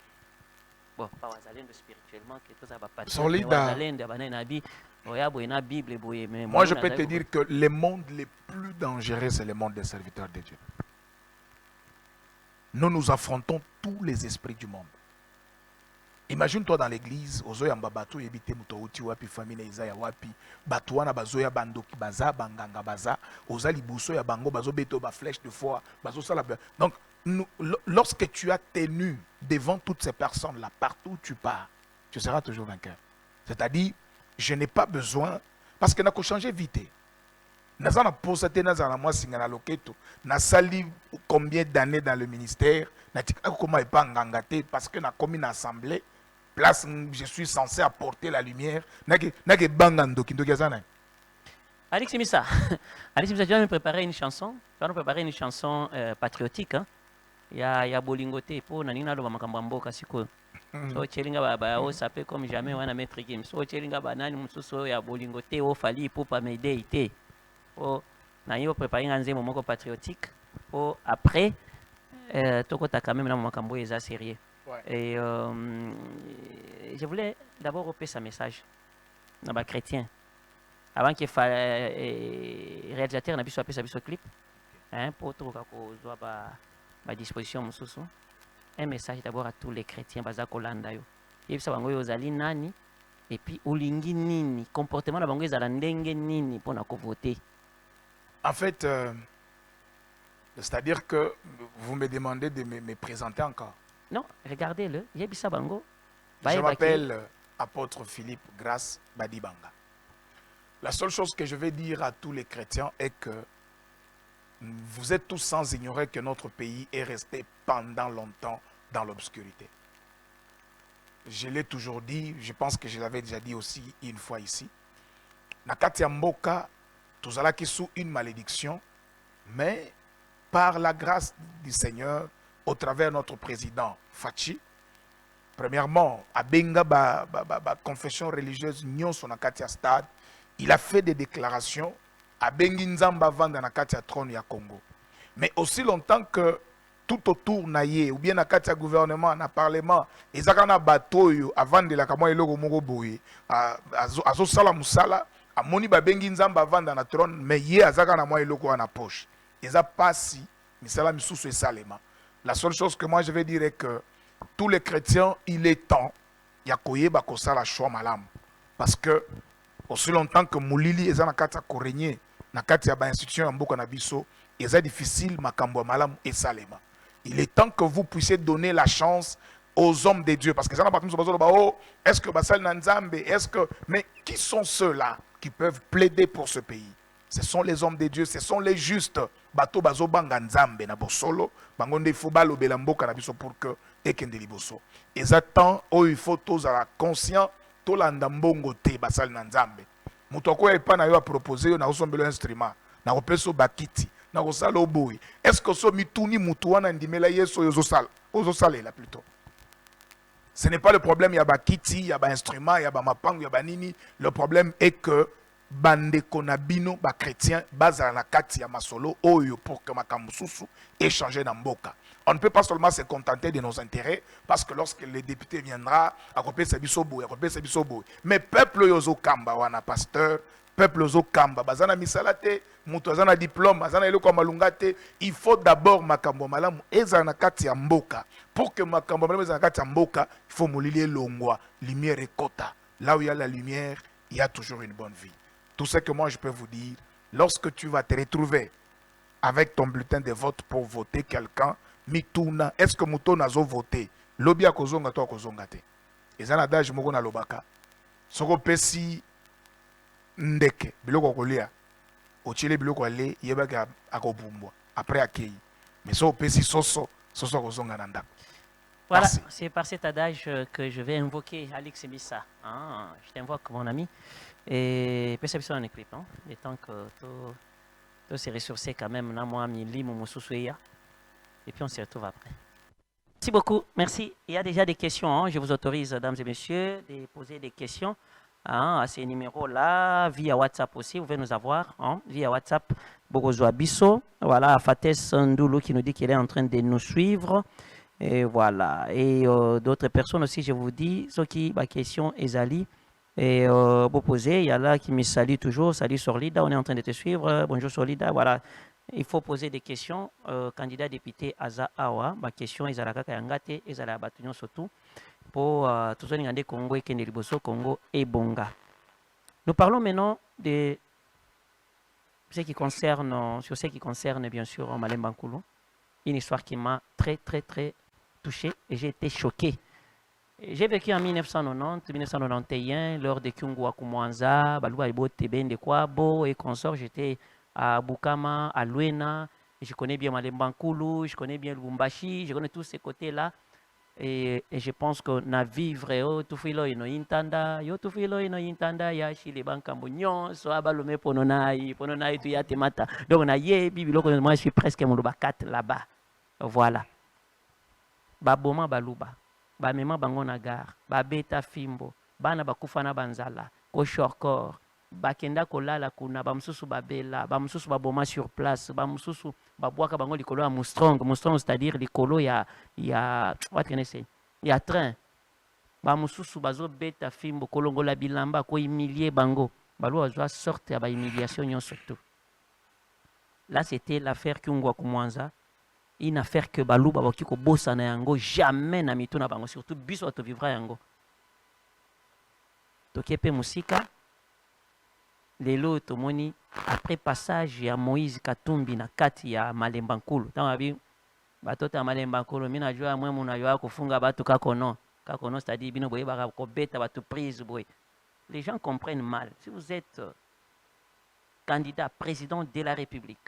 Speaker 1: bon pas wazalendo spirituellement que tout ça va pas wazalendo ya bana na bi oya boye na Bible boye. Mais
Speaker 2: moi je peux te dire que les mondes les plus dangereux c'est le monde des serviteurs de Dieu. Nous affrontons tous les esprits du monde. Imagine-toi dans l'église, ozoya mbabatu yebite mutouti wapi famille Isaiah wapi, batuana bazoya bandoki baza banganga baza, oza libuso ya bango bazo beto ba flèche de foi, bazo sala. Donc lorsque tu as tenu devant toutes ces personnes là, partout où tu pars, tu seras toujours vainqueur. C'est-à-dire, je n'ai pas besoin, parce que n'a qu'à changer vite. Nazana posate nazana moi singana loketo, na sali combien d'années dans le ministère, na tika comment est pas ngangate parce que na commis une assemblée. Place je suis censé apporter la lumière. Nake bangando kindogazana.
Speaker 1: Alex Missa, Alex Missa, tu vas nous préparer une chanson. Tu vas nous préparer une chanson patriotique. Hein? Il y a Bolingote pour Nanina lo makambo mboka siko. So chelinga baba o sapé comme jamais wana maître game. So chelinga banani mususu ya Bolingote o fali pour pas m'aider ité. O na yo préparer un nzembo moko patriotique. O après toko ta quand même na makambo eza sérieux.
Speaker 2: Ouais.
Speaker 1: Et je voulais d'abord repérer ce message dans les chrétiens. Avant qu'il fasse réalisateur, on a appelé ce clip. Pour tout à disposition, un message d'abord à tous les chrétiens. Et puis, olingi nini, comportement de bango ezala ndenge nini pour voter.
Speaker 2: En fait, c'est-à-dire que vous me demandez de me présenter encore.
Speaker 1: Non, regardez-le.
Speaker 2: Je m'appelle apôtre Philippe Grace Badibanga. La seule chose que je vais dire à tous les chrétiens est que vous êtes tous sans ignorer que notre pays est resté pendant longtemps dans l'obscurité. Je l'ai toujours dit, je pense que je l'avais déjà dit aussi une fois ici. Nakati Mboka, tous allons qui sous une malédiction, mais par la grâce du Seigneur, au travers de notre président Fachi, premièrement, à Benga, confession religieuse, Nyon Sonakatia Stade, il a fait des déclarations à Benginzamba Vanda Nakatia Trône ya Congo. Mais aussi longtemps que tout autour naïe, ou bien Nakatia gouvernement, na parlement, ils ont batoyo avant de la Kamo Eloko Moroboye, Azo Sala Moussala, à Moni Benginzamba Vanda na Trône, mais yé Azakana Mo Eloko na poche. Ils ont passé, mais cela me sous salema. La seule chose que moi je vais dire est que tous les chrétiens, il est temps, yakoye bakosa la choix malam. Parce que aussi longtemps que Moulili est dans la carte à Korényé, na carte à institution en Mboka na biso, c'est difficile makambo malam et salema. Il est temps que vous puissiez donner la chance aux hommes de Dieu. Parce que ça n'a pas oh, est-ce que Basal Nanzambe, est-ce que. Mais qui sont ceux-là qui peuvent plaider pour ce pays? Ce sont les hommes de Dieu, ce sont les justes. Bato bazo banga nzambe na bosolo, bangonde faut balo belamboka na biso pour que ekende liboso. Exactement, oh il faut tous à conscient, to landa mbongo te basal na nzambe. Mutoko e pa na yo a proposer yo na osombelo instrument, na opeso bakiti, na osala oboy. Est-ce que so mituni mutu wana ndimela yeso yo zo sala là plutôt. Ce n'est pas le problème, il y a bakiti, il y a ba instrument, il y a ba mapango, il y a ba nini. Le problème est que bande konabino ba chrétien bazala na kati ya masolo oyo pour que makamususu échanger na mboka. On ne peut pas seulement se contenter de nos intérêts parce que lorsque le député viendra à copier sa bisobo, mais peuple yozo kamba wana pasteur peuple ozo kamba bazana misalate mutu azana diplôme azana eloko malungate. Il faut d'abord makambo malamu ezala na kati ya mboka. Pour que makambo malamu ezala na kati ya mboka, il faut molili elongwa, lumière ekota. Là où il y a la lumière, il y a toujours une bonne vie. Tout ce que moi je peux vous dire, lorsque tu vas te retrouver avec ton bulletin de vote pour voter quelqu'un, mituna, est-ce que muto nazo voté? Lobi akozonga to akozonga te. Ezana adage moko na lobaka. Soko pesi ndeke biloko kolia ochile biloko ale yebaka akobumbwa après akei mais so pesi soso akozonga na ndako.
Speaker 1: Voilà, c'est par cet adage que je vais invoquer Alex Missa. Ah, je t'invoque mon ami. Et puis c'est en équipe, hein? Le temps que tout se ressourcer quand même, na moi mili mosusuya. Et puis on se retrouve après. Merci beaucoup, merci. Il y a déjà des questions, hein? Je vous autorise, mesdames et messieurs, de poser des questions. Hein, à ces numéros-là, via WhatsApp aussi, vous pouvez nous avoir, hein, via WhatsApp, Bogozoa Bisso, voilà, Fates Ndoulou qui nous dit qu'il est en train de nous suivre, et voilà, et d'autres personnes aussi, je vous dis, ceux qui, ma question, Ezali, et vous posez, il y a là qui me salue toujours, salut Sorlida, on est en train de te suivre, bonjour Sorlida, voilà, il faut poser des questions, candidat député Aza Awa, ma question, Ezala Kakayangate, Ezala Batunion surtout, pour tout ce qui Congo et Keneliboso, Congo et Bonga. Nous parlons maintenant de ce qui concerne, sur ce qui concerne bien sûr Malemba Nkulu, une histoire qui m'a très touché et j'ai été choqué. J'ai vécu en 1990-1991 lors de Kyungu Akumwanza, Balouba Ibo Tebende Kwabo et consorts. J'étais à Bukama, à Luena. Je connais bien Malemba Nkulu, je connais bien Lubumbashi, je connais tous ces côtés-là. Et je pense que na vivre yo tufilo ino intanda yo tufilo ino intanda ya shile bankambo nyonso abalome pononai tu ya temata donc na yebi biloko moi je suis presque muluba 4 là-bas. Voilà baboma baluba bamema bango na gare babeta fimbo bana bakufa na banzala ko shorkor bakenda kolala kuna bamususu babela bamususu baboma sur place bamususu babwaka bango likolo ya moustrong c'est-à-dire likolo ya what can I say ya train bamususu bazobeta fimbo kolongola bilamba ko humilier bango balo azwa sorte ya ba humiliation nyonso tout. Là c'était l'affaire Kyungu Akumwanza, une affaire que baluba bakoki kobosa na yango jamais na mito na bango, surtout biso to vivra yango tokepe musika. Lelo tomoni après passage ya Moïse Katumbi na kati ya Malemba Nkulu tanga bi batota Malemba Nkulu mina jua mwe muna jua kufunga batu kakono c'est-à-dire bino boye baka kobeta batu prise boye. Les gens comprennent mal. Si vous êtes candidat président de la République,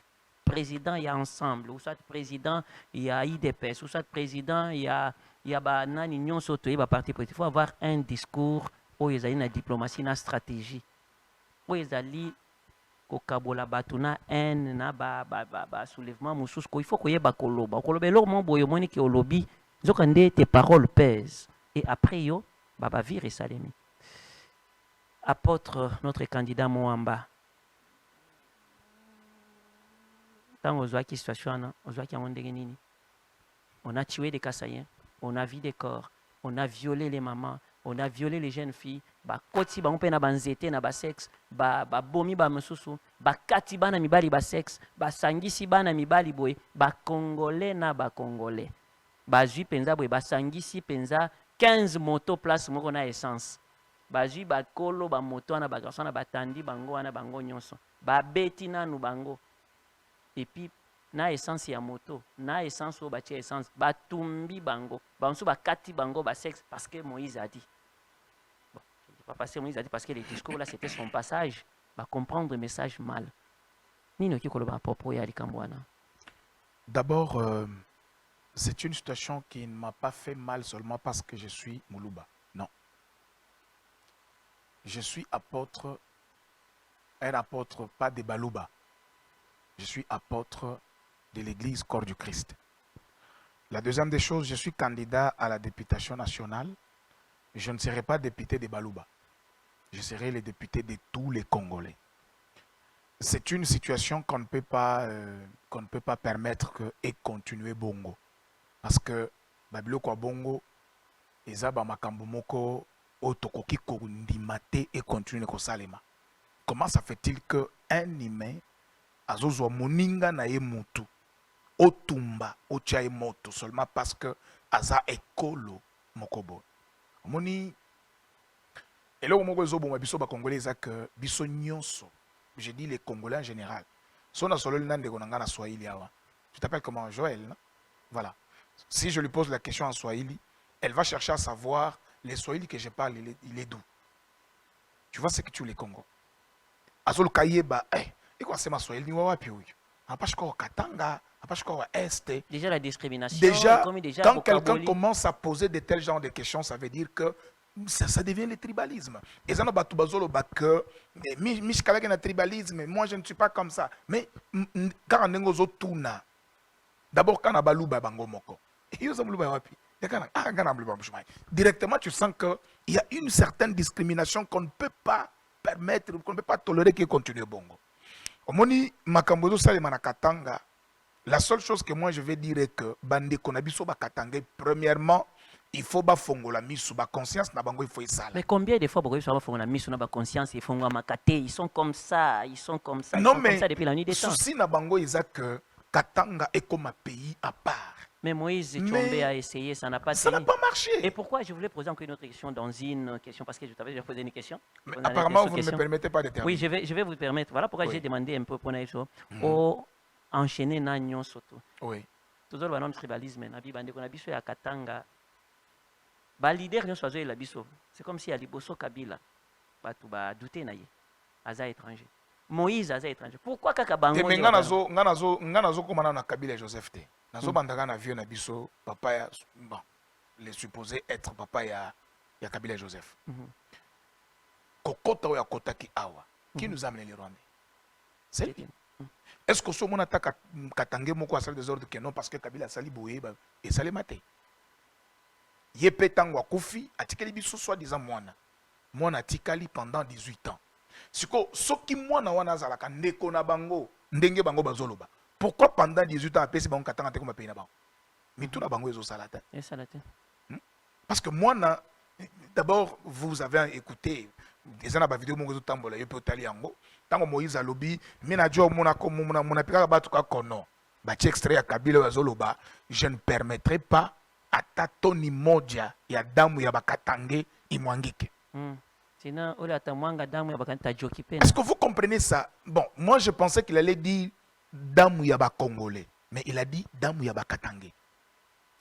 Speaker 1: président il y a ensemble, ou soit président il y a IDPS, ou soit président il y a banani nyonso to ba parti politique, il faut avoir un discours où ils ont une diplomatie, une stratégie. Oyo ezali kokabola bato na haine na soulèvement mosusu il faut koyeba koloba eloko mo boye omoni ke olobi nzoka nde tes paroles pèsent et après yo babavire esalemi. Apôtre notre candidat Moamba ntango ozwaki situation wana ozwaki yango ndenge nini? On a tué des Kassaïens, on a vidé des corps, on a violé les mamans, on a violé les jeunes filles, koti bango pe na banzete na basexe, bomi ba mosusu, kati bana mibali basexe, sangisi bana mibali boye, congolais na congolais. Bazui penza boye sangisi penza 15 moto place moko na essence. Bazui kolo moto na garçon na batandi bango na bango nyonso. Beti nanu bango. Et puis na essence ya moto, na essence o batie essence, batumbi bango. Bansu kati bango sexe parce que Moïse a dit. Pas passer Moïse a dit parce que les discours là c'était son passage, va comprendre le message mal. Nino ki koloba propos ya likambwana.
Speaker 2: D'abord, c'est une situation qui ne m'a pas fait mal seulement parce que je suis Moulouba. Non. Je suis apôtre, un apôtre pas de Balouba. Je suis apôtre de l'église Corps du Christ. La deuxième des choses, je suis candidat à la députation nationale. Je ne serai pas député de Balouba. Je serai le député de tous les Congolais. C'est une situation qu'on ne peut pas permettre et continuer Bongo. Parce que Babilo kwa Bongo, Ezaba Makambo Moko, Otokoki Kondimate et continuer ko Salema. comment ça fait-il qu'un humain azozwa moninga na ye mutu otumba otia ye moto seulement parce que aza ekolo mokobo omoni eloko moko ezoboma biso bakongolais eza que biso nyonso, je dis les Congolais en général, so na sololi na ndeko na nga na Swahili awa, tu t'appelles comment, Joël, non? Voilà, si je lui pose la question en Swahili, elle va chercher à savoir les Swahili que je parle, il est d'où. Tu vois ce que tu les Congo azolo kayeba et quoi c'est ma Swahili ni wapi huyu apashiko Katanga apashiko Est.
Speaker 1: Déjà la discrimination.
Speaker 2: Déjà,
Speaker 1: comme déjà
Speaker 2: quand quelqu'un commence à poser de tels genres de questions, ça veut dire que ça devient le tribalisme. Et ça n'a pas tout basolo que avec un tribalisme, moi je ne suis pas comme ça. Mais quand on est aux tourna, d'abord quand on a balouba bango moko, directement tu sens qu'il y a une certaine discrimination qu'on ne peut pas permettre, qu'on ne peut pas tolérer qu'il continue bongo. Omoni makambozo sale manakatanga. La seule chose que moi je vais dire est que bande konabiso bakatanga, premièrement, il faut bafongola misu ba conscience na bango il faut isala.
Speaker 1: Mais combien de fois beaucoup ça bafongola misu na ba conscience et fongola makate, ils sont comme ça, ils sont comme ça,
Speaker 2: non,
Speaker 1: ils sont
Speaker 2: mais
Speaker 1: comme ça depuis la nuit des temps.
Speaker 2: Souci na bango isa que Katanga est comme un pays à part.
Speaker 1: Mais Moïse Tchombe a essayé, ça n'a pas
Speaker 2: Ça n'a pas marché.
Speaker 1: Et pourquoi je voulais poser encore une autre question dans une question, parce que je t'avais déjà posé une question.
Speaker 2: Mais apparemment, vous ne me permettez pas de terminer.
Speaker 1: Oui, je vais vous permettre. Voilà pourquoi j'ai demandé un peu pour Naïso. Enchaîner Nagnon Soto.
Speaker 2: Oui.
Speaker 1: Toujours le nom tribalisme. Nabi Bande Konabiso ya Katanga. Ba leader nyo sozo la biso. C'est comme si Ali Bosso Kabila. Ba tu ba douter naïe. Aza étranger. Moïse aza étranger. Pourquoi kaka bango?
Speaker 2: Mais nganazo komana na Kabila et Joseph T. Nazo bandaka na vieux na biso papa ya bon, les supposés être papa ya Kabila et Joseph. Kokota ya kotaki awa. Qui nous a amené les Rwandais? C'est lui. Est-ce que ce monde attaque Katangé moko à salle des ordres que non parce que Kabila sali boye et sali maté. Yepe tango akufi atikeli biso soi-disant mwana tikali pendant 18 ans. Siko soki mwana wana azalaka ndeko na bango ndenge bango bazoloba. Pourquoi pendant 18 ans apesi bango katanga te comme pays na bango? Mitu na bango ezo salata. Parce que moi d'abord vous avez écouté des ana ba vidéo mongo tambola yepe otali yango. Tango Moïse alobi mina jo mona ko mona pika batu ka kono. Ba ti extrait ya Kabila bazoloba, je ne permettrai pas à tatoni moja ya damu ya bakatange imwangike. Est-ce que vous comprenez ça? Bon, moi je pensais qu'il allait dire damu ya Congolais, mais il a dit damu ya Katange.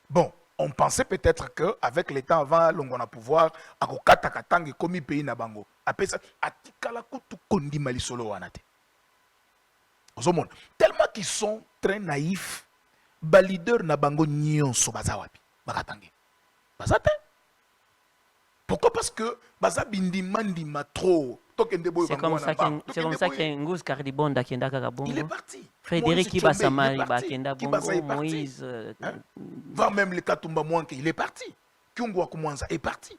Speaker 2: Bon, on pensait peut-être qu'avec les temps avant l'ongona pouvoir, akokata Katange comme pays na bango. Après ça, atikala kutu kondi malisolo wanate. Tellement qu'ils sont très naïfs, ba leader na bango nyonso bazawapi, bakatange. Bazate. Pourquoi? Parce que baza bindimandima trop.
Speaker 1: C'est comme ça que Nguz Kardibonda Kenda Kakabongo.
Speaker 2: Il est parti.
Speaker 1: Frédéric Kibasamari Bakenda Bongo, Moïse.
Speaker 2: Va même le Katumba Mouanke, il est parti. Kyungwa Kumwanza est parti.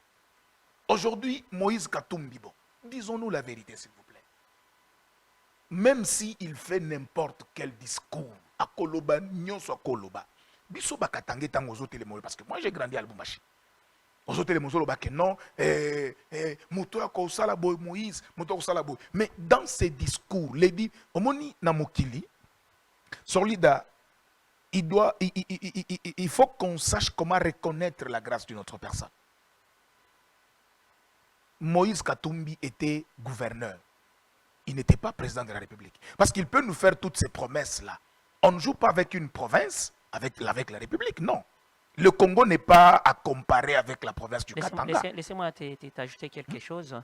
Speaker 2: Aujourd'hui, Moïse Katumbi, bon, disons-nous la vérité, s'il vous plaît. Même s'il fait n'importe quel discours, à Koloba, Nyonso à Koloba, Biso Bakatangé Tangozo Télémol, parce que moi j'ai grandi à Lubumbashi. Non, Moïse, mais dans ces discours, les dit, Omoni Namokili, Solida, il faut qu'on sache comment reconnaître la grâce d'une autre personne. Moïse Katumbi était gouverneur. Il n'était pas président de la République. Parce qu'il peut nous faire toutes ces promesses-là. On ne joue pas avec une province, avec la République, non. Le Congo n'est pas à comparer avec la province du Katanga.
Speaker 1: Laissez-moi t'ajouter quelque chose.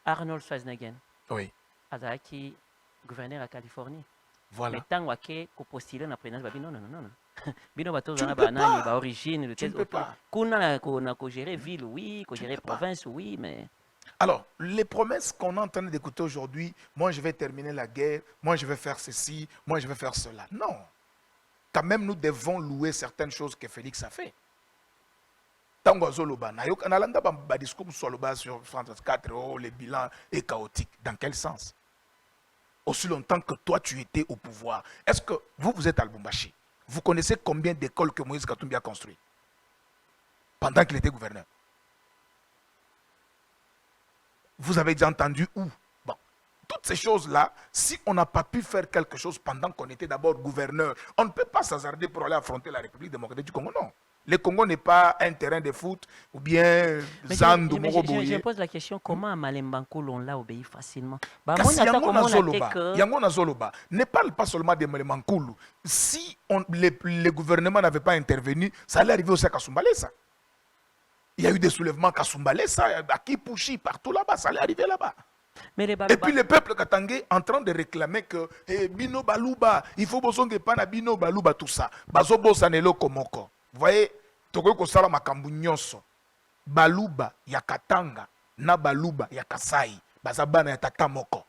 Speaker 1: Arnold Schwarzenegger.
Speaker 2: Oui.
Speaker 1: Azaki, gouverneur à Californie.
Speaker 2: Voilà.
Speaker 1: Mais tant que postuler la présidence, non. Bino bato zana banani ba origine le test. Kuna ko gérer ville oui, ko gérer province oui, mais
Speaker 2: alors, les promesses qu'on est en train d'écouter aujourd'hui, moi je vais terminer la guerre, moi je vais faire ceci, moi je vais faire cela. Non. Quand même, nous devons louer certaines choses que Félix a fait. Tango Zoloba, Nalanda ba discours sur France 4, le bilan est chaotique. Dans quel sens? Aussi longtemps que toi tu étais au pouvoir. Est-ce que vous êtes à Lubumbashi? Vous connaissez combien d'écoles que Moïse Katumbi a construites pendant qu'il était gouverneur? Vous avez déjà entendu où? Bon, tout toutes ces choses-là, si on n'a pas pu faire quelque chose pendant qu'on était d'abord gouverneur, on ne peut pas s'hasarder pour aller affronter la République démocratique du Congo, non. Le Congo n'est pas un terrain de foot ou bien Zandu
Speaker 1: je pose la question, comment à Malembankoul on l'a obéi facilement?
Speaker 2: Kasi yango na Zoloba ne parle pas seulement de Malembankoul. Si le gouvernement n'avait pas intervenu, ça allait arriver aussi à Kasumbalesa. Il y a eu des soulèvements à Kasumbalesa, à Kipushi, partout là-bas, ça allait arriver là-bas. Et puis le peuple katangé en train de réclamer que Bino Baluba, il faut bosonge pana Bino Baluba, tout ça. Bazobo sanelo komoko. Vous voyez, toko kosala makambu nyonso. Baluba ya Katanga na Baluba ya Kasai, bazabana ya tata moko.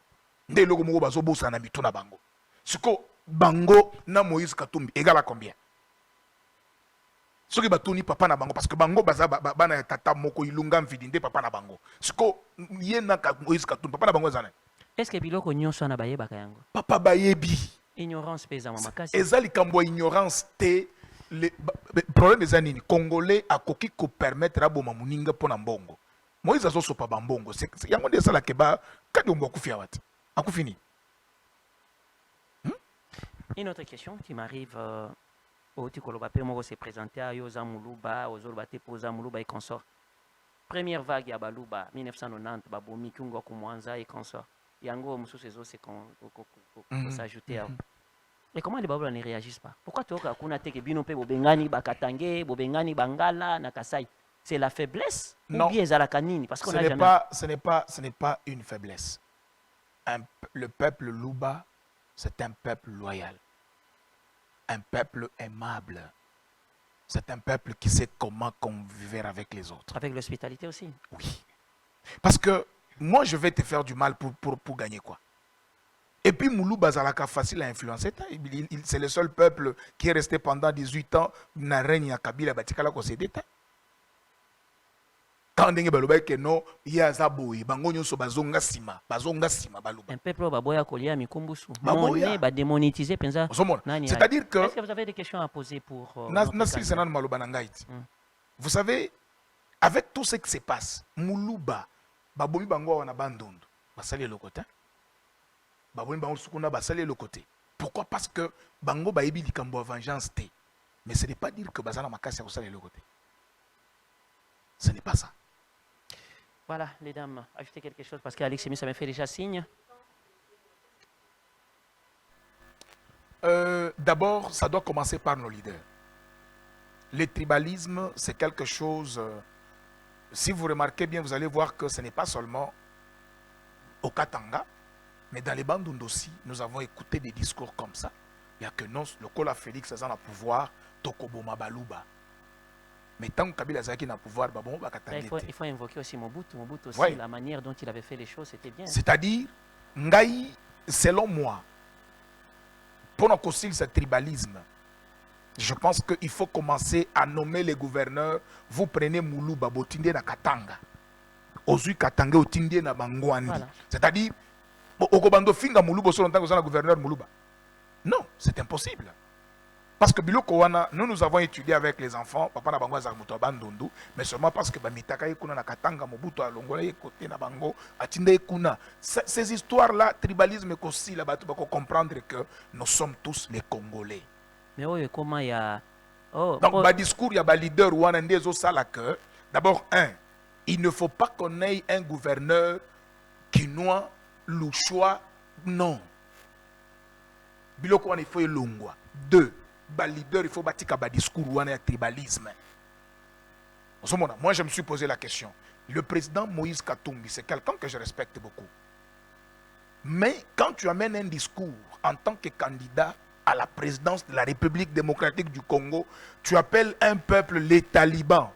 Speaker 2: Nde loko moko bazobo sana bituna bango. Siko bango na Moïse Katumbi égale à combien? Soki batuni papa na bango parce que bango baza bana ya tata moko ilunga mvidinde papa na bango. Siko yena Moïse Katumbi papa na bango zana.
Speaker 1: Est-ce que biloko nyonso na bayeba kayango?
Speaker 2: Papa bayebi.
Speaker 1: Ignorance pesa mama kasi.
Speaker 2: Ezali kambo ignorance te. Le problème des années congolais a koki ko permettre à boma muninga pona mbongo. Moïse azo sopa bambongo. C'est yango de sala keba kadi ombo kufia wat. Akufini.
Speaker 1: Une autre question qui m'arrive au Tikoloba Pemoro s'est présenté à Yoza Moulouba, aux Olbate Poza Moulouba et consort. Première vague à Balouba 1990 Babomi Kungo Kumwanza et consort. Yango Moussou Sezo c'est qu'on s'ajouter à. Mais comment les Baboulas ne réagissent pas? Pourquoi tu as dit que Bobengani, Bakatangé, Bobengani, Bangala, Nakasai? C'est la faiblesse?
Speaker 2: Non.
Speaker 1: Ou bien Zalakanini? Parce qu'on
Speaker 2: ce n'est pas une faiblesse. Le peuple Louba, c'est un peuple loyal. Un peuple aimable. C'est un peuple qui sait comment convivre avec les autres.
Speaker 1: Avec l'hospitalité aussi?
Speaker 2: Oui. Parce que moi, je vais te faire du mal pour gagner quoi? Et puis Moulou Bazalaka facile à influencer. C'est le seul peuple qui est resté pendant 18 ans na règne à Kabila Batikala Kosedeta. Quand on dit que non, il y a Zaboui, Bangonyo so bazonga sima baluba.
Speaker 1: Un peuple baboya kolia mikumbusu. Monnaie ba démonétiser penza.
Speaker 2: C'est-à-dire que
Speaker 1: est-ce que vous avez des questions à poser pour
Speaker 2: vous savez, avec tout ce qui se passe, Moulouba, Babomi Bango wana bandundu, basali le côté. Le côté. Pourquoi? Parce que Bango Baïbi dit Kambo vengeance té. Mais ce n'est pas dire que Bazana Makasi a le côté. Ce n'est pas ça.
Speaker 1: Voilà, les dames, ajoutez quelque chose parce qu'Alexis, ça me fait déjà signe.
Speaker 2: D'abord, ça doit commencer par nos leaders. Le tribalisme, c'est quelque chose. Si vous remarquez bien, vous allez voir que ce n'est pas seulement au Katanga. Mais dans les bandes aussi, nous avons écouté des discours comme ça. Il n'y a que non, le Kola Félix a le pouvoir, Tokoboma Baluba. Mais tant que Kabila Zaki n'a le pouvoir,
Speaker 1: il faut invoquer aussi Mobutu. Mobutu aussi,
Speaker 2: ouais.
Speaker 1: La manière dont il avait fait les choses, c'était bien.
Speaker 2: C'est-à-dire, Ngaï, selon moi, pour nous concilier ce tribalisme, je pense qu'il faut commencer à nommer les gouverneurs. Vous prenez Moulou Babotinde na Katanga. Ozui Katanga Otinde na Bangwandi. Voilà. C'est-à-dire, non, c'est impossible. Parce que nous avons étudié avec les enfants, papa na bango azarmuto bandundu, mais seulement parce que mitaka ekuna na Katanga Mobutu alongola ekote na bango atinda ekuna. Ces histoires-là, tribalisme et aussi là-bas, tu vas comprendre que nous sommes tous les Congolais.
Speaker 1: Mais oui, comment il y a.
Speaker 2: Donc, le discours, il y a un leader ou un des autres que d'abord, il ne faut pas qu'on ait un gouverneur qui noie le choix, non. Biloko il faut y longwa. 2. Leader, il faut bâtir un discours ou un tribalisme. Moi, je me suis posé la question. Le président Moïse Katumbi, c'est quelqu'un que je respecte beaucoup. Mais quand tu amènes un discours en tant que candidat à la présidence de la République démocratique du Congo, tu appelles un peuple les talibans.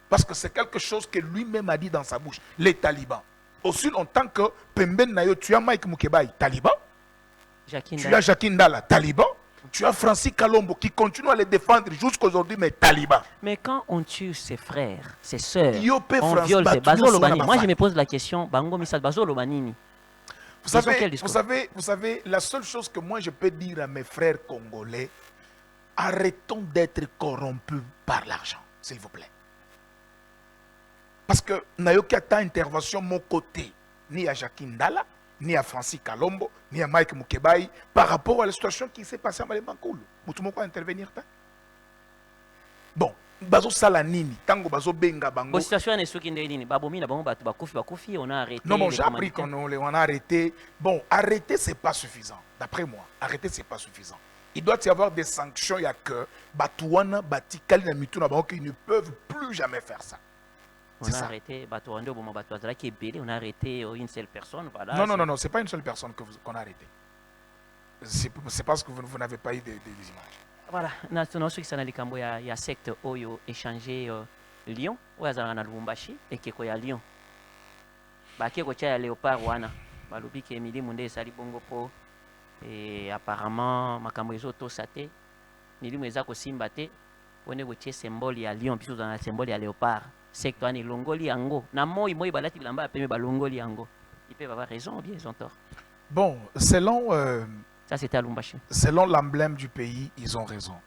Speaker 2: Parce que c'est quelque chose que lui-même a dit dans sa bouche, les talibans. Aussi longtemps que Pemben Nayo, tu as Mike Mukebai, taliban. Tu as Jacques Ndala, taliban. Tu as Francis Kalombo qui continue à les défendre jusqu'aujourd'hui, mais taliban.
Speaker 1: Mais quand on tue ses frères, ses sœurs, on viole ses moi je me pose la question, Bango Misal Bazolo Banini.
Speaker 2: Vous savez, la seule chose que moi je peux dire à mes frères congolais, arrêtons d'être corrompus par l'argent, s'il vous plaît. Parce que Nayoki a ta intervention mon côté, ni à Jacques Ndala, ni à Francis Kalombo, ni à Mike Mukebai, par rapport à la situation qui s'est passée à Malimankoulou. Vous pouvez intervenir? Bon, bazo sala nini, tango bazo benga bango.
Speaker 1: Bon, situation est ce qui est nini. Babomi na bango bakufi, on a arrêté.
Speaker 2: Non, bon, j'ai appris qu'on a arrêté. Bon, arrêter, c'est pas suffisant. D'après moi, arrêter, c'est pas suffisant. Il doit y avoir des sanctions, il y a que Batouana, Batikali, Namituna, qui ne peuvent plus jamais faire ça.
Speaker 1: On a arrêté Batouando, qui est belé, on a arrêté une seule personne. Voilà,
Speaker 2: non, c'est pas une seule personne qu'on a arrêté. C'est parce que vous n'avez pas eu des images.
Speaker 1: Voilà, nous qui sont il y a secte Oyo échangé Lyon, ou à Lubumbashi, et qui est à Lyon. Qui est à Léopard, Wana. Balubi qui est midi, Mundé, Sali Bongo Po. Et apparemment, makambo ezoto sate milimo eza kosimba te pone botie symbole ya lion biso dans la symbole ya léopard secte ani longoli yango na moi balati bilamba ya pembe balongoli yango. Ils peuvent avoir raison ou bien ils ont tort.
Speaker 2: Bon, selon
Speaker 1: ça c'était à Lumbashi.
Speaker 2: Selon l'emblème du pays, ils ont raison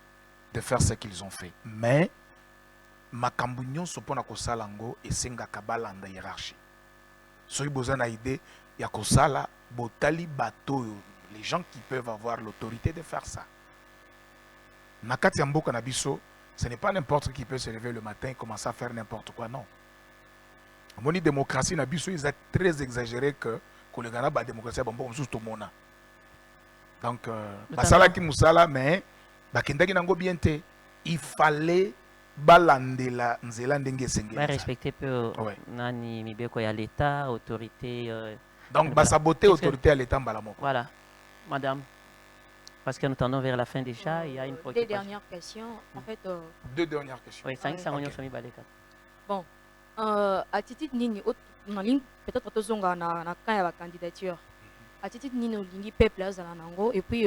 Speaker 2: de faire ce qu'ils ont fait. Mais makambo nyonso pona kosala ngo esengaka balanda hiérarchie. Soki bozana idée ya kosala botali bato les gens qui peuvent avoir l'autorité de faire ça. Nakati ya mboka na biso, ce n'est pas n'importe qui peut se lever le matin et commencer à faire n'importe quoi, non. Moni démocratie na biso, ils sont très exagérés que les Ghana ba démocratie ba mboka mususu tomona. Donc basala ki musala mais bakendaki nango bien te, il fallait balandela nzela ndenge sengeli.
Speaker 1: Ba respecter peu nani mibeko ya l'état, autorité
Speaker 2: donc ba saboter autorité à l'état mbalamoko.
Speaker 1: Voilà. Madame, parce que nous tendons vers la fin déjà, il y a une
Speaker 4: préoccupation. Deux dernières questions. En fait,
Speaker 2: deux dernières questions.
Speaker 1: Oui, 500 millions sont mis.
Speaker 4: Bon, attitude nini, peut-être que tu as la candidature. Attitude nini, lingi peuple nango et puis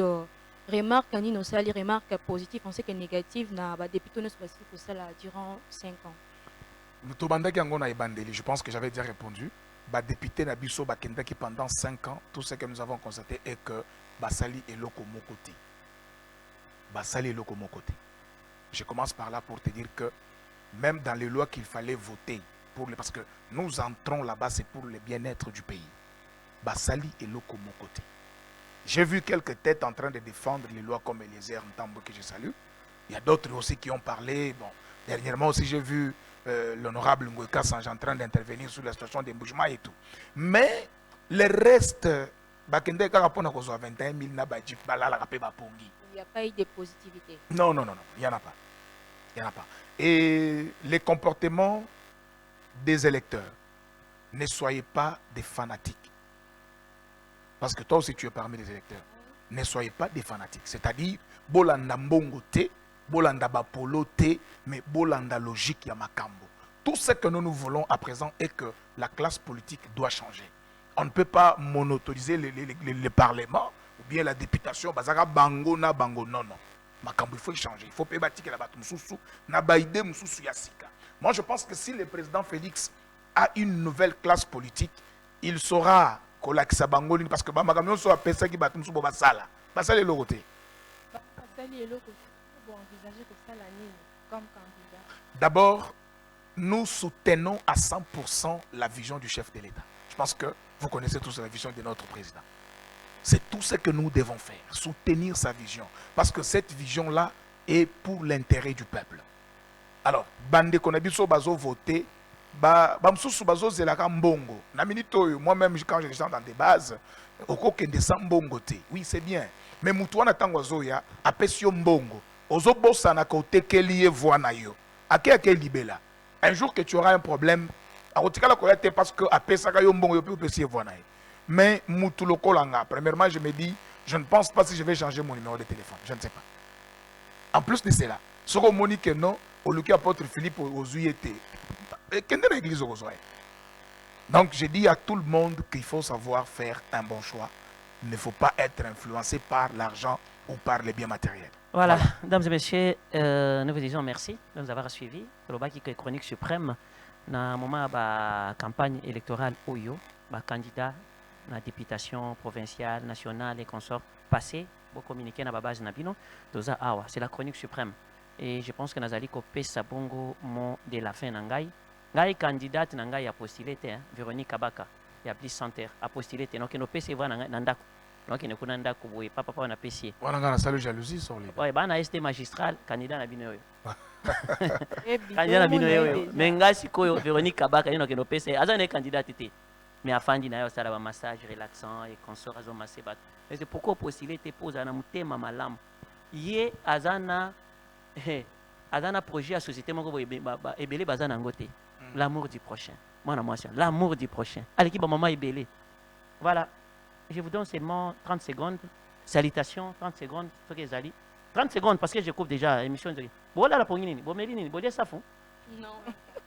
Speaker 4: remarque nini, ça les remarques positives, on sait que négatives na ba député ne soit pour ça durant 5 ans.
Speaker 2: Je pense que j'avais déjà répondu. Ba député na biso ba kendaki pendant 5 ans, tout ce que nous avons constaté est que Basali est loko mokoti. Basali est loko mokoti. Je commence par là pour te dire que même dans les lois qu'il fallait voter parce que nous entrons là-bas, c'est pour le bien-être du pays. Basali est loko mokoti. J'ai vu quelques têtes en train de défendre les lois comme Eliezer Ntambo que je salue. Il y a d'autres aussi qui ont parlé. Bon, dernièrement aussi j'ai vu l'honorable Ngoïka Sanj en train d'intervenir sur la situation des Mbujima et tout. Mais le reste, il n'y a pas
Speaker 4: eu de positivité.
Speaker 2: Non, il n'y en a pas. Il n'y en a pas. Et les comportements des électeurs, ne soyez pas des fanatiques. Parce que toi aussi tu es parmi les électeurs. Ne soyez pas des fanatiques. C'est-à-dire, bolanda mbongo te, bolanda bapolo te, mais bolanda logique ya makambo. Tout ce que nous voulons à présent est que la classe politique doit changer. On ne peut pas monopoliser le Parlement ou bien la députation. Bazaka bango na bango. Non. Makambo, il faut changer. Il faut payer batike la batu mususu. Na baide mususu yasika. Moi, je pense que si le président Félix a une nouvelle classe politique, il saura kolakisa bangolini parce que makambo so apesa ki batu mususu bo basala. Basala le côté.
Speaker 3: Basala le côté. Bon, envisager que ça l'année comme candidat.
Speaker 2: D'abord, nous soutenons à 100% la vision du chef de l'État. Je pense que vous connaissez tous la vision de notre président. C'est tout ce que nous devons faire, soutenir sa vision. Parce que cette vision-là est pour l'intérêt du peuple. Alors, bande konabiso bazo voté, bamsusu bazo zelaka mbongo. Na minito moi-même quand je descends dans des bases, oko kende sa mbongo te. Oui, c'est bien. Mais mutuana tango zoya apesio mbongo. Ozo bossa na kote keliye voix na yo. Ake libela. Un jour que tu auras un problème, parce que mais premièrement, je me dis, je ne pense pas si je vais changer mon numéro de téléphone. Je ne sais pas. En plus de cela, ce que Monique non, au lieu apôtre Philippe aux UIT, l'église aux oreilles. Donc je dis à tout le monde qu'il faut savoir faire un bon choix. Il ne faut pas être influencé par l'argent ou par les biens matériels.
Speaker 1: Voilà, mesdames et messieurs, nous vous disons merci de nous avoir suivis. Le bac qui est chronique suprême, dans le moment de la campagne électorale Oyo, le candidat à la députation provinciale, nationale et consorts passé, pour communiquer dans la base Nabino, c'est la chronique suprême. Et je pense que nous allons copier Sabongo mot de la fin Nangai. Ngai candidate Nangai a postulé, Véronique Kabaka. ya Bliss Center a postulé te donc no pesi va na ndako donc ne kuna ndako boye papa na pesi
Speaker 2: wana ngana salut jalousie sur les
Speaker 1: ouais bana ST magistral candidat na bino yo
Speaker 3: Ebi,
Speaker 1: candidat na bino
Speaker 3: tout le monde
Speaker 1: yo
Speaker 3: est déjà.
Speaker 1: mais nga sikoyo Véronique Kabaka ino ke no pesi aza ne candidat te mais afandi na yo sala ba massage relaxant et consort azo masser bat mais c'est pourquoi postuler te pose na mutema malamu ye azana projet à société moko boye ebele bazana ngote l'amour du prochain moi na moi l'amour du prochain aleki ba maman ebele voilà je vous donne seulement 30 secondes salutations 30 secondes faut que zali 30 secondes parce que je coupe déjà émission de voilà la pongini bomeli nini bolia safu
Speaker 4: Non.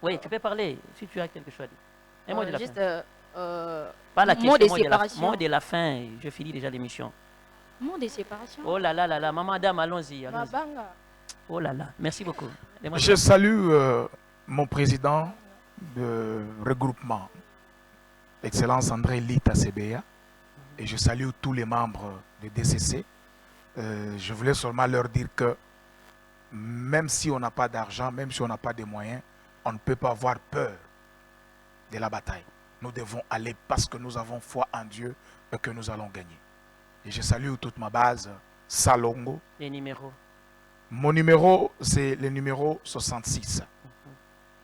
Speaker 1: oui tu peux parler si tu as quelque chose à dire un mot de la
Speaker 4: Juste,
Speaker 1: fin pas la question
Speaker 4: mot de
Speaker 1: mot de la,
Speaker 4: séparation.
Speaker 1: mot de la fin je finis déjà l'émission
Speaker 4: Mot de séparation.
Speaker 1: oh là là là là maman dame allons-y
Speaker 3: Mabanga.
Speaker 1: oh là là merci beaucoup
Speaker 2: Je salue mon président de regroupement, Excellence André Lita Sebeya, et je salue tous les membres de DCC. Je voulais seulement leur dire que même si on n'a pas d'argent, même si on n'a pas de moyens, on ne peut pas avoir peur de la bataille. Nous devons aller parce que nous avons foi en Dieu et que nous allons gagner. Et je salue toute ma base, Salongo.
Speaker 1: les numéros
Speaker 2: Mon numéro, c'est le numéro 66.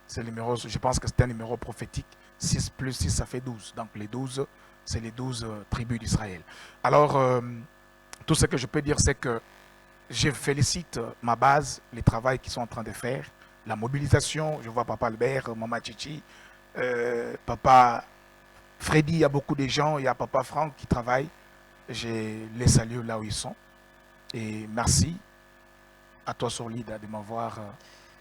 Speaker 2: C'est le numéro, je pense que c'est un numéro prophétique. 6 plus 6, ça fait 12. Donc les 12, c'est les 12 tribus d'Israël. Alors, tout ce que je peux dire, c'est que je félicite ma base, les travaux qu'ils sont en train de faire, la mobilisation. Je vois Papa Albert, Maman Chichi, Papa Freddy, il y a beaucoup de gens, il y a Papa Franck qui travaillent. Je les salue là où ils sont. Et merci à toi, Sorlida, de m'avoir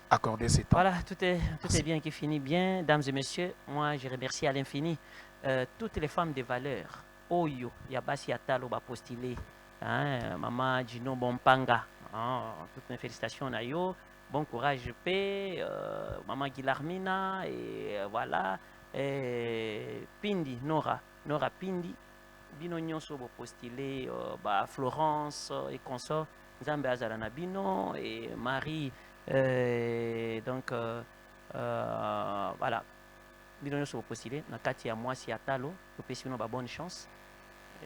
Speaker 2: accordé ces temps.
Speaker 1: Voilà, tout est bien qui finit bien. Dames et messieurs, moi je remercie à l'infini toutes les femmes de valeur. Oyo, Yabasi Atalo, postulé. Maman Gino Bompanga. Toutes mes félicitations à yo. Bon courage, paix. Maman Guilarmina. Et voilà. Pindi, Nora Pindi. Bino nyonso bo postulé. Florence et consort. Nzambe azala na bino et Marie donc voilà bino nyonso postulé na kati ya mwasi atalo topesi bino ba bonne chance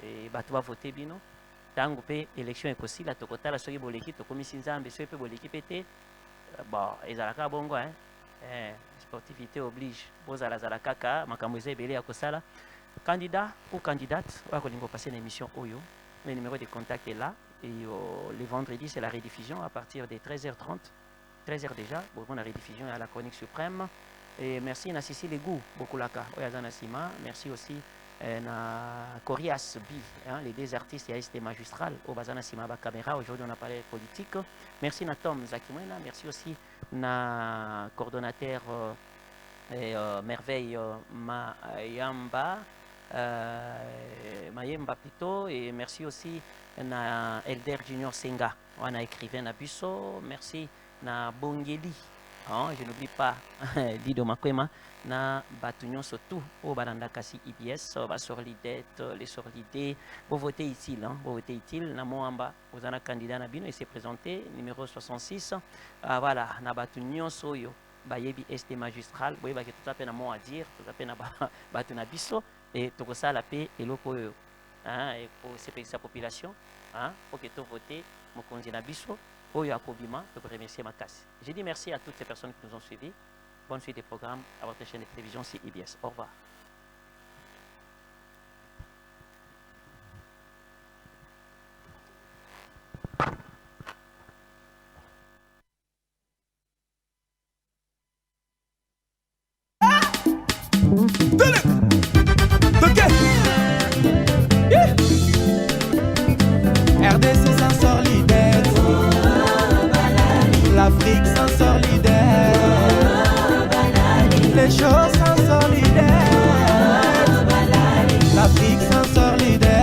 Speaker 1: et bato ba voter bino tango pe élection ekosila tokotala soki boleki tokomisi nzambe soki pe boleki pe te bon ezalaka bongo sportivité oblige bozala zala kaka makambo eza ebele ya kosala candidat ou candidate oyo akolinga opase na émission oyo le numéro de contact est là. Et les vendredis, c'est la rediffusion à partir de 13h30. 13h déjà, bon, la rediffusion à la chronique suprême. Et merci à Cécile Gou, Bokulaka, Oyazana Sima. Merci aussi à Corias B, les deux artistes, il y a ST Magistral, Obazana Sima Caméra. Aujourd'hui, on a parlé politique. Merci à Tom Zakimwena. Merci aussi à coordonnateur Merveille Mayamba. Mayemba plutôt, et merci aussi à Elder Junior Senga, on a écrivain na Busso, merci na Bongeli, je n'oublie pas Lido Makwema, na Batunion surtout au Baranda Kassi IBS, Sorlidette, les Sorlidés, vous votez utile, vous votez utile, na Moamba, vous avez un candidat na Bino, il s'est présenté, numéro 66, voilà, na Batunion Soyo, Bayebi ST Magistral, vous voyez que tout à fait na mot à dire, tout à fait na Batuna Bisso, et tout ça la paix et l'oko et pour sa population pour que tu votes mon candidat biso oyo akobima pour remercier ma casse. Je dis merci à toutes les personnes qui nous ont suivis. Bonne suite des programmes à votre chaîne de télévision CIBS. Au revoir.
Speaker 5: RDC s'en sort leader, l'Afrique s'en sort leader, les choses s'en sort leader, l'Afrique s'en sort leader,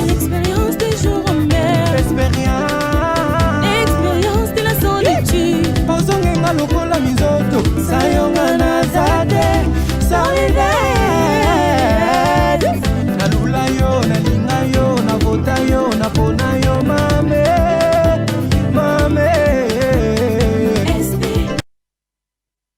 Speaker 6: L'expérience des jours en mer,
Speaker 5: expérience
Speaker 6: l'expérience de la solitude.
Speaker 5: Posons un